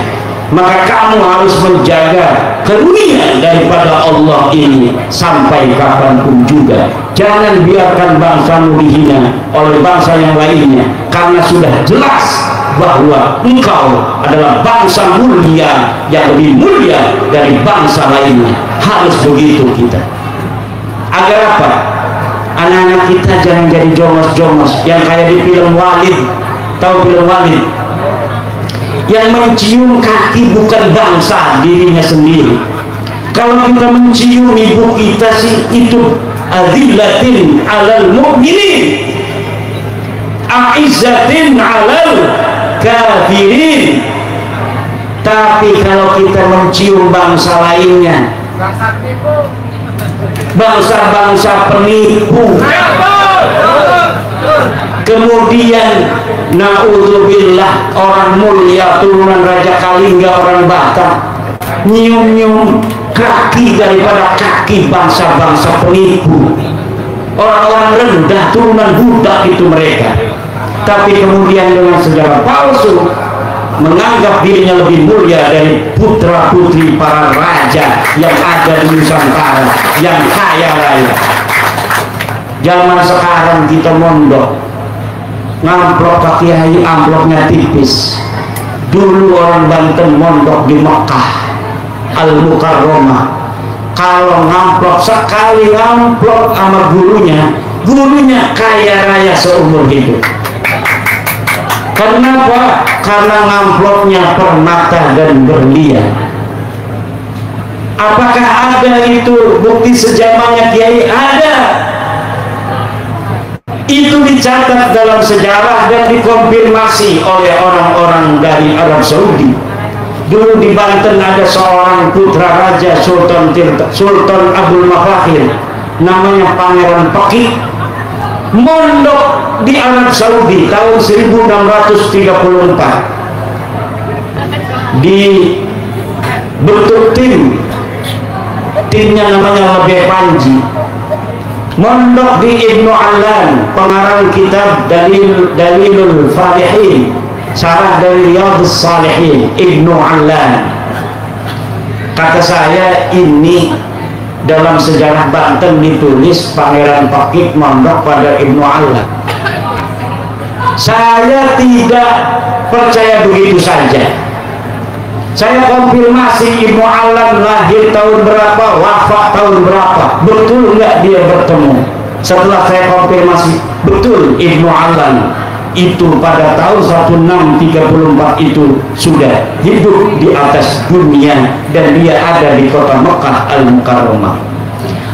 maka kamu harus menjaga karunia daripada Allah ini sampai kapanpun juga. Jangan biarkan bangsamu dihina oleh bangsa yang lainnya, karena sudah jelas bahwa engkau adalah bangsa mulia yang lebih mulia dari bangsa lainnya. Harus begitu kita. Agar apa? Anak-anak kita jangan jadi jongos-jongos yang kayak di film Walid. Tahu film Walid? Yang mencium kaki bukan bangsa dirinya sendiri. Kalau kita mencium ibu kita sih itu azillatin alal mu'minin, a'izzatin alal kafirin. Tapi kalau kita mencium bangsa lainnya, bangsa-bangsa penipu, kemudian naudzubillah orang mulia turunan Raja Kalingga orang Batak nyium-nyium kaki daripada kaki bangsa-bangsa penipu, orang-orang rendah turunan budak itu mereka. Tapi kemudian dengan sejarah palsu menganggap dirinya lebih mulia dari putra-putri para raja yang ada di Nusantara yang kaya raya. Zaman sekarang kita mondok ngamplok Pak Kiai, amploknya tipis. Dulu orang Banten mondok di Mekah Al-Mukarramah, kalau ngamplok sekali ngamplok sama gurunya kaya raya seumur hidup. Kenapa? Karena ngamploknya permata dan berlian. Apakah ada itu bukti sejamannya Kiai? Ada. Itu dicatat dalam sejarah dan dikonfirmasi oleh orang-orang dari Arab Saudi. Dulu di Banten ada seorang putra raja Sultan Abdul Mafakhir, namanya Pangeran Pekik, mondok di Arab Saudi tahun 1634. Dibentuk timnya namanya Lebih Panji, mondok di Ibnu Allan, pengarang kitab Dalilul Falihin, syarah dari Riyadhus Shalihin, Ibnu Allan. Kata saya ini dalam sejarah Banten ditulis Pangeran Pekik mondok pada Ibnu Allan. Saya tidak percaya begitu saja. Saya konfirmasi Ibnu Allan lahir tahun berapa, wafat tahun berapa, betul nggak dia bertemu. Setelah saya konfirmasi, betul Ibnu Allan itu pada tahun 1634 itu sudah hidup di atas dunia dan dia ada di kota Mekah Al-Mukarramah.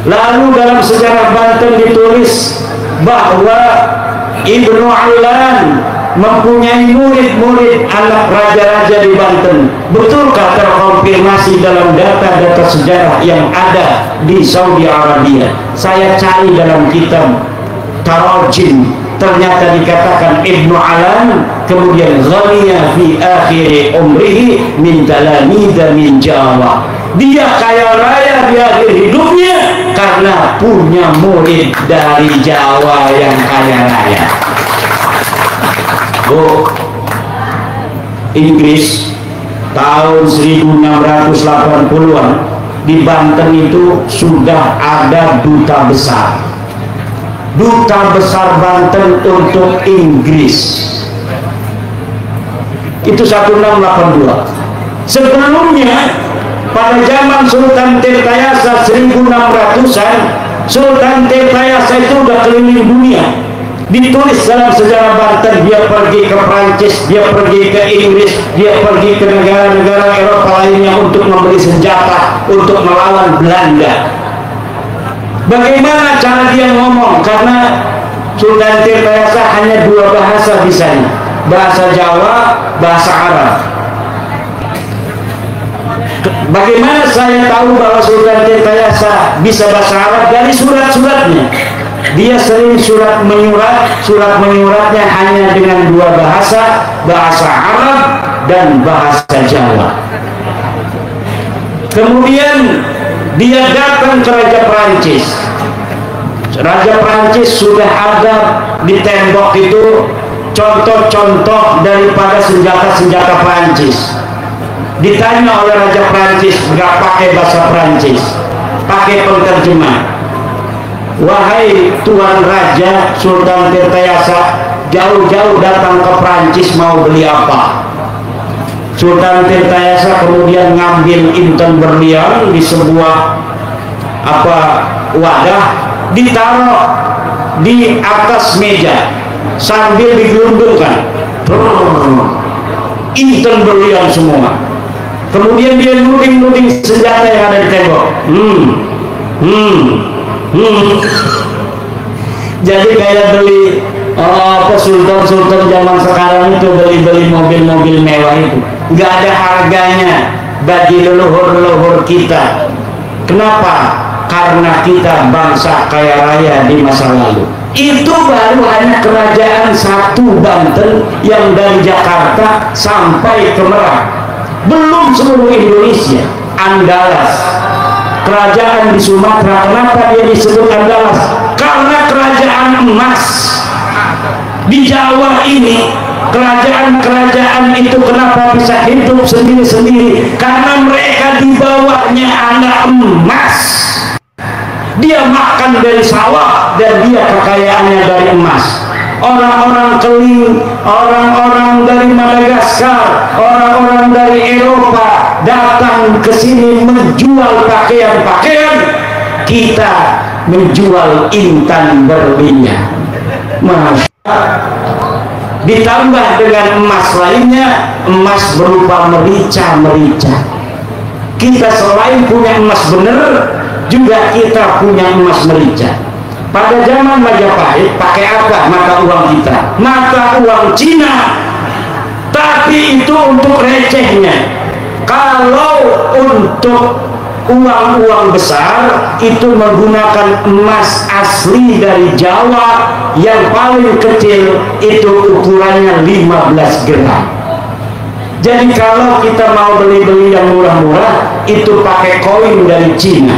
Lalu dalam sejarah Banten ditulis bahwa Ibnu Allan mempunyai murid-murid anak raja-raja di Banten. Betulkah terkonfirmasi dalam data-data sejarah yang ada di Saudi Arabia? Saya cari dalam kitab tarajim. Ternyata dikatakan Ibnu Alan kemudian ghaniya fi akhir umrihi min talamida min Jawa. Dia kaya raya di akhir hidupnya karena punya murid dari Jawa yang kaya raya. Inggris tahun 1680-an di Banten itu sudah ada duta besar Banten untuk Inggris. Itu 1682. Sebelumnya pada zaman Sultan Tirtayasa 1600-an, Sultan Tirtayasa itu udah keliling dunia. Ditulis dalam sejarah Banten, dia pergi ke Prancis, dia pergi ke Inggris, dia pergi ke negara-negara Eropa lainnya untuk membeli senjata untuk melawan Belanda. Bagaimana cara dia ngomong? Karena Sultan Tirtayasa hanya 2 bahasa bisanya, bahasa Jawa, bahasa Arab. Bagaimana saya tahu bahwa Sultan Tirtayasa bisa bahasa Arab? Dari surat-suratnya. Dia sering surat menyuratnya hanya dengan 2 bahasa, bahasa Arab dan bahasa Jawa. Kemudian dia datang ke Raja Prancis. Raja Prancis sudah ada di tembok itu contoh-contoh daripada senjata-senjata Prancis. Ditanya oleh Raja Prancis, nggak pakai bahasa Prancis, pakai penterjemah. Wahai Tuan Raja Sultan Tirtayasa, jauh-jauh datang ke Prancis mau beli apa? Sultan Tirtayasa kemudian ngambil inten berlian di sebuah wadah, ditaruh di atas meja sambil digelundungkan, inten berlian semua. Kemudian dia nuding senjata yang ada di tembok. Jadi kayak beli sultan zaman sekarang itu beli mobil-mobil mewah itu nggak ada harganya bagi leluhur kita. Kenapa? Karena kita bangsa kaya raya di masa lalu. Itu baru hanya kerajaan 1 Banten yang dari Jakarta sampai ke Merak, belum seluruh Indonesia. Andalas, kerajaan di Sumatera. Kenapa dia disebut Andalas? Karena kerajaan emas. Di Jawa ini kerajaan-kerajaan itu kenapa bisa hidup sendiri-sendiri? Karena mereka di bawahnya anak emas. Dia makan dari sawah dan dia kekayaannya dari emas. Orang-orang Keling, orang-orang dari Madagaskar, orang-orang dari Eropa datang ke sini menjual pakaian-pakaian. Kita menjual intan berminyak. Ditambah dengan emas lainnya, emas berupa merica-merica. Kita selain punya emas bener, juga kita punya emas merica. Pada zaman Majapahit pakai apa mata uang kita? Mata uang Cina. Tapi itu untuk recehnya. Kalau untuk uang-uang besar itu menggunakan emas asli dari Jawa yang paling kecil itu ukurannya 15 gram. Jadi kalau kita mau beli-beli yang murah-murah itu pakai koin dari Cina.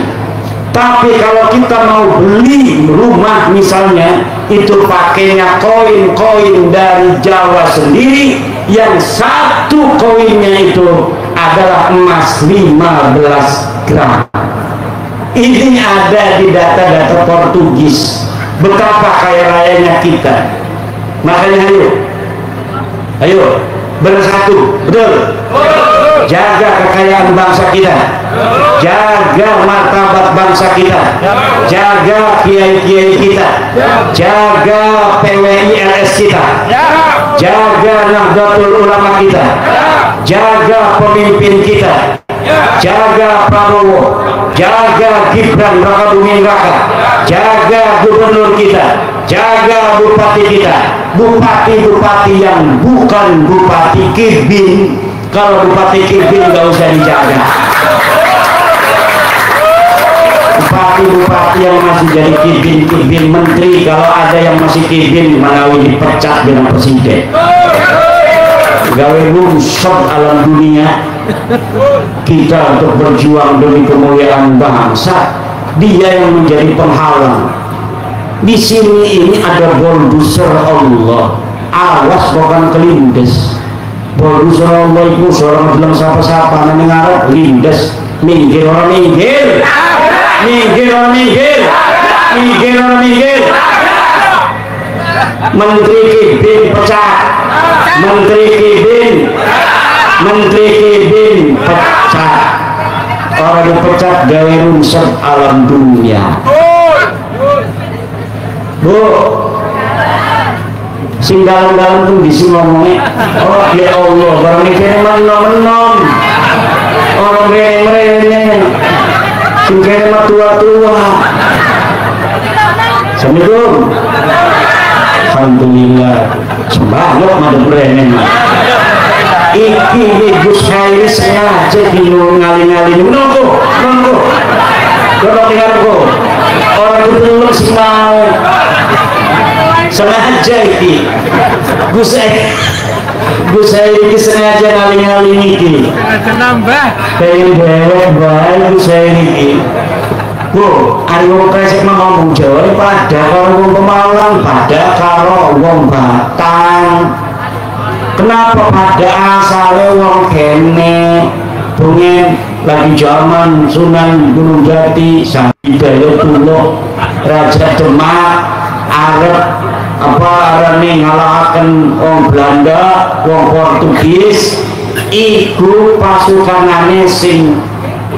Tapi kalau kita mau beli rumah misalnya itu pakainya koin-koin dari Jawa sendiri yang 1 koinnya itu adalah emas 15 gram. Ini ada di data-data Portugis betapa kaya rayanya kita. Makanya ayo bersatu, betul, jaga kekayaan bangsa kita, jaga martabat bangsa kita, jaga kiai-kiai kita, jaga PWI-LS kita, jaga Nahdlatul Ulama kita, jaga pemimpin kita, jaga Prabowo, jaga Gibran Rakabuming Raka, jaga gubernur kita, jaga bupati kita, bupati-bupati yang bukan bupati Kirbin. Kalau bupati Kirbin nggak usah dijaga. Bupati bupati-bupati yang masih jadi kibin menteri, kalau ada yang masih kibin melalui dipecat dengan presiden. Gawe rusak alam dunia kita untuk berjuang demi kemuliaan bangsa, dia yang menjadi penghalang. Di sini ini ada bulldozer Allah, awas bukan kelindes. Bulldozer Allah itu seorang bilang siapa-siapa namanya ngarep lindes, minggir orang minggir, minggir orang minggir, minggir orang minggir. Menteri Kibin pecat, Menteri Kibin, Menteri Kibin pecat. Orang dipecat gawe rusak alam dunia. Bu, sing dalam-dalam tuh di sini ngomongnya, oh ya Allah, barang ini menom-menom, orang mereng-mereng, sing kene tua-tua. Assalamualaikum. Alhamdulillah, sembah madem mereng. Iki Gus Hairi sengaja bingung ngali-ngali menunggu kalau dengarku orang itu belum sih mau sengaja iki Gus Hairi sengaja ngali-ngali iki pengen dewek baik Gus Hairi iki. Bu, ari wong Kresek ngomong Jawa pada karo wong Pemalang, pada karo wong Batang. Kenapa pada asalnya wong kene pengen lagi zaman Sunan Gunung Jati sampai Dayatullah Raja Demak Arab apa arane ngalahaken wong Belanda, wong Portugis, iku pasukanane sing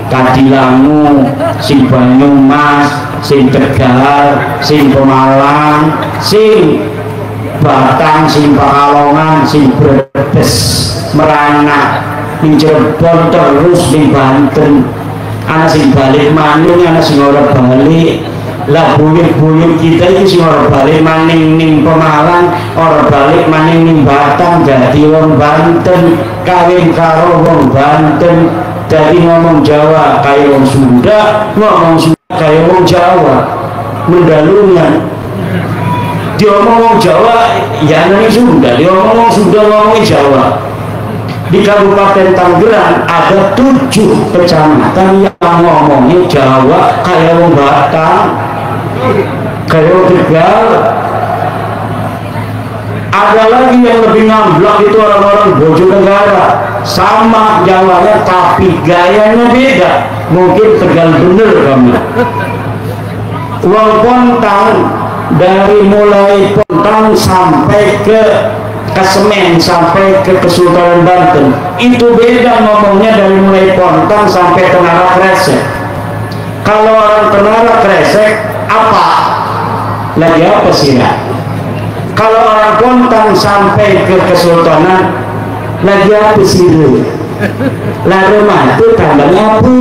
Kadilangu, sing Banyumas, sing Tegal, sing Pemalang, sing Batang, sing Pekalongan, sing Brebes, Merana, ning Cirebon terus ning Banten. Ana sing balik maning, ana sing ora balik. Lah buyut-buyut kita iki sing ora balik maning ning Pemalang, ora balik maning ning Batang, dadi wong Banten, kawin karo wong Banten, dadi ngomong Jawa kaya wong Sunda, ngomong Sunda kaya wong Jawa. Mendalungan dia ngomong Jawa ya nani Sunda, dia ngomong Sunda ngomong Jawa. Di Kabupaten Tangerang ada 7 kecamatan yang ngomongnya Jawa kayak wong Batang, kayak wong Tegal. Ada lagi yang lebih ngamblak itu orang-orang Bojonegara, sama Jawanya tapi gayanya beda. Mungkin Tegal bener kamu. Wong Pontang dari mulai Pontang sampai ke Kesemen sampai ke Kesultanan Banten itu beda ngomongnya dari mulai Pontang sampai Tenara Kresek. Kalau orang Tenara Kresek apa? Lagi apa sih ya? Kalau orang Pontang sampai ke Kesultanan lagi apa sih lu? Lalu mati tambahnya apa?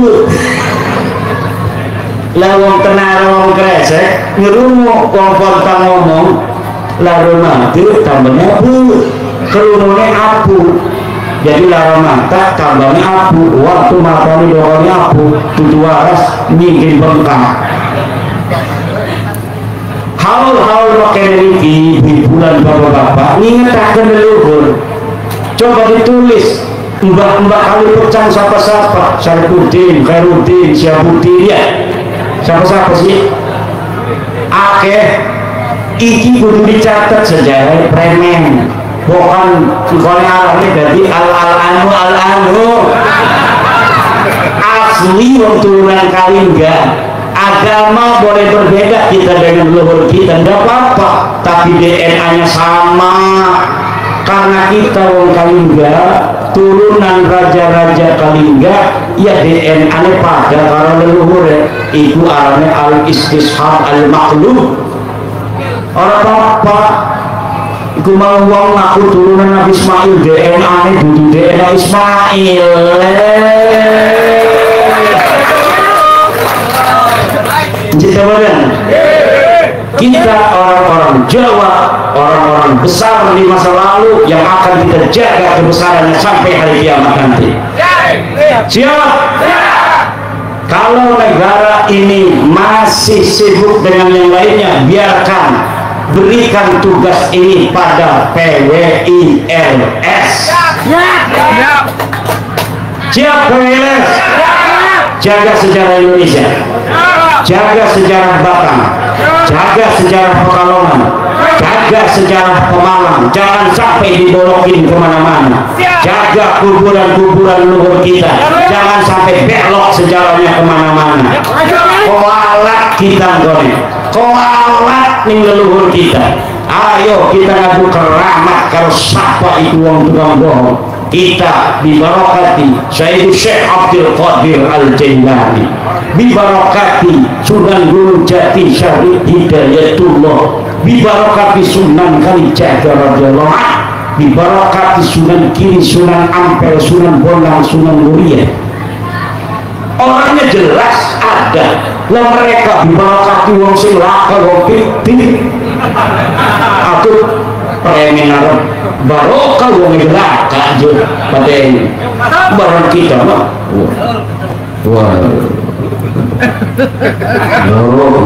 Lawang Tenara wong Kresek ngerungu wong Pontang ngomong lalu mati tambahnya abu, kerumunya abu, jadi lara mata tambahnya abu, waktu matanya doanya abu, tutu waras nyingkin bengkak. Haul-haul pakai religi bulan bapak-bapak ngingetkan leluhur. Coba ditulis mbak-mbak kali pecah siapa-siapa, Syarifuddin, Khairuddin, Syabuddin ya, siapa-siapa sih? Iki kudu dicatat sejarah premen, bukan arahnya dari al-anu asli wong turunan Kalingga. Agama boleh berbeda kita dengan leluhur kita, tidak apa-apa, tapi DNA-nya sama karena kita wong Kalingga, turunan raja-raja Kalingga, ya DNA-nya pada karo leluhur. Iku arahnya al-istishab al-maqlub. Orang apa? Iku mau wong ngaku turunan Nabi Ismail, DNA-nya dudu DNA Ismail. Kita orang-orang Jawa, orang-orang besar di masa lalu yang akan kita jaga kebesarannya sampai hari kiamat nanti. Siap? Kalau negara ini masih masih sibuk dengan yang lainnya, biarkan, berikan tugas ini pada PWILS. Siap PWILS, jaga sejarah Indonesia, jaga sejarah Batam, jaga sejarah Pekalongan, jaga sejarah Pemalang, jangan sampai dibolokin kemana-mana. Jaga kuburan-kuburan leluhur kita, jangan sampai belok sejarahnya kemana-mana. Koalat kita ngone, koalat nih leluhur kita. Ayo kita ngadu keramat kalau siapa itu wong tukang bohong. Kita bibarakati Sayyid Syekh Abdul Qadir Al-Jailani, bibarakati Sunan Gunung Jati Syarif Hidayatullah, bibarakati Sunan Kalijaga radhiyallahu anhu, bibarakati Sunan Kiri, Sunan Ampel, Sunan Bonang, Sunan Muria. Orangnya jelas ada. Lah mereka bibarakati wong sing laka wong pipi. Atau pengen Arab barokah wong laka aja pada ini. Barang kita mah. Wah.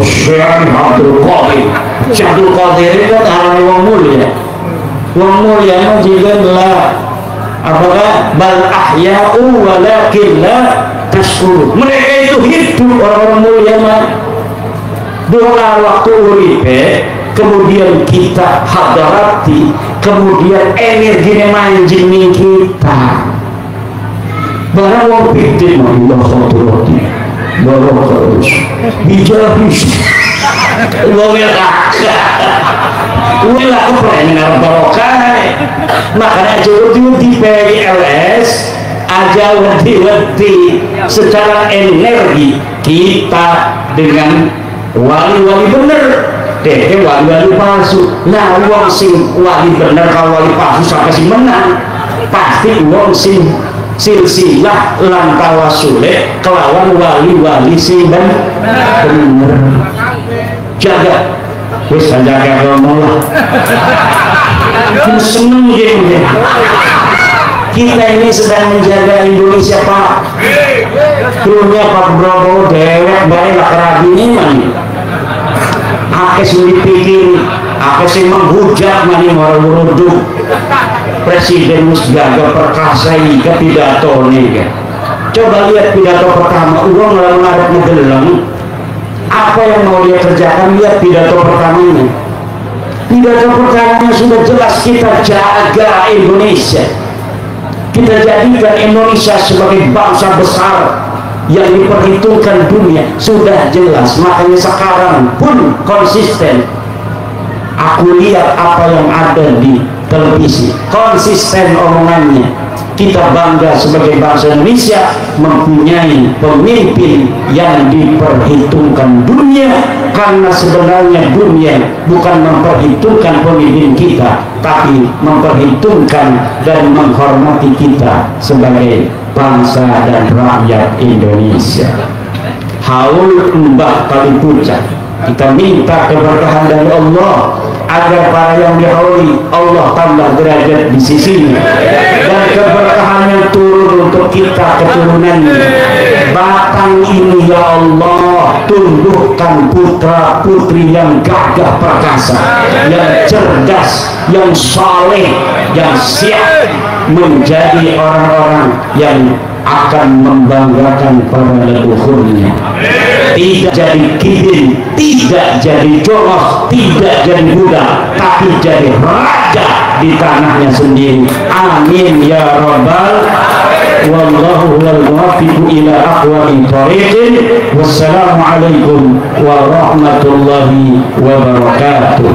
Syekh Abdul Qadir. Syekh Abdul Qadir itu kan wong mulia. Wong mulia mah juga lah apakah bal ahya'u walakin la tashkur. Mereka itu hidup, orang-orang mulia mah. Doa waktu uripe, kemudian kita hadarati, kemudian energinya manjing kita. Barang wong pikir mah Allah khaturati. Barang terus bijabis. Wala kepengen barokah. Makanya jauh di PWILS aja wedi secara energi kita dengan wali-wali bener, deh wali-wali palsu. Nah uang sing wali bener kalau wali palsu sampai si menang, pasti uang sing silsilah lan tawasule kelawan wali-wali sing bener. Jaga, wis jaga ngomong lah. Seneng gitu. Kita ini sedang menjaga Indonesia Pak. Krunya Pak Prabowo dewek baik lah kerabini mani. Apa sih dipikir, apa sih menghujat mani marah-marah. Presiden Musgaga perkasai ke pidato nih kan. Coba lihat pidato pertama, uang lalu ngarep ngegelang. Apa yang mau dia kerjakan, lihat pidato pertamanya. Pidato pertamanya sudah jelas, kita jaga Indonesia, kita jadikan Indonesia sebagai bangsa besar yang diperhitungkan dunia, sudah jelas. Makanya sekarang pun konsisten. Aku lihat apa yang ada di televisi, konsisten omongannya. Kita bangga sebagai bangsa Indonesia mempunyai pemimpin yang diperhitungkan dunia, karena sebenarnya dunia bukan memperhitungkan pemimpin kita, tapi memperhitungkan dan menghormati kita sebagai bangsa dan rakyat Indonesia. Haul Mbah Kali Puncak, kita minta keberkahan dari Allah agar para yang dihauli Allah tambah derajat di sisinya, dan keberkahan yang turun untuk kita keturunannya. Batang ini ya Allah, tumbuhkan putra putri yang gagah perkasa, yang cerdas, yang saleh, yang siap menjadi orang-orang yang akan membanggakan para leluhurnya. Tidak jadi kidin, tidak jadi joros, tidak jadi budak, tapi jadi raja di tanahnya sendiri. Amin ya rabbal. Wallahu wal muwaffiq ila aqwamit thariqin. Wassalamualaikum warahmatullahi wabarakatuh.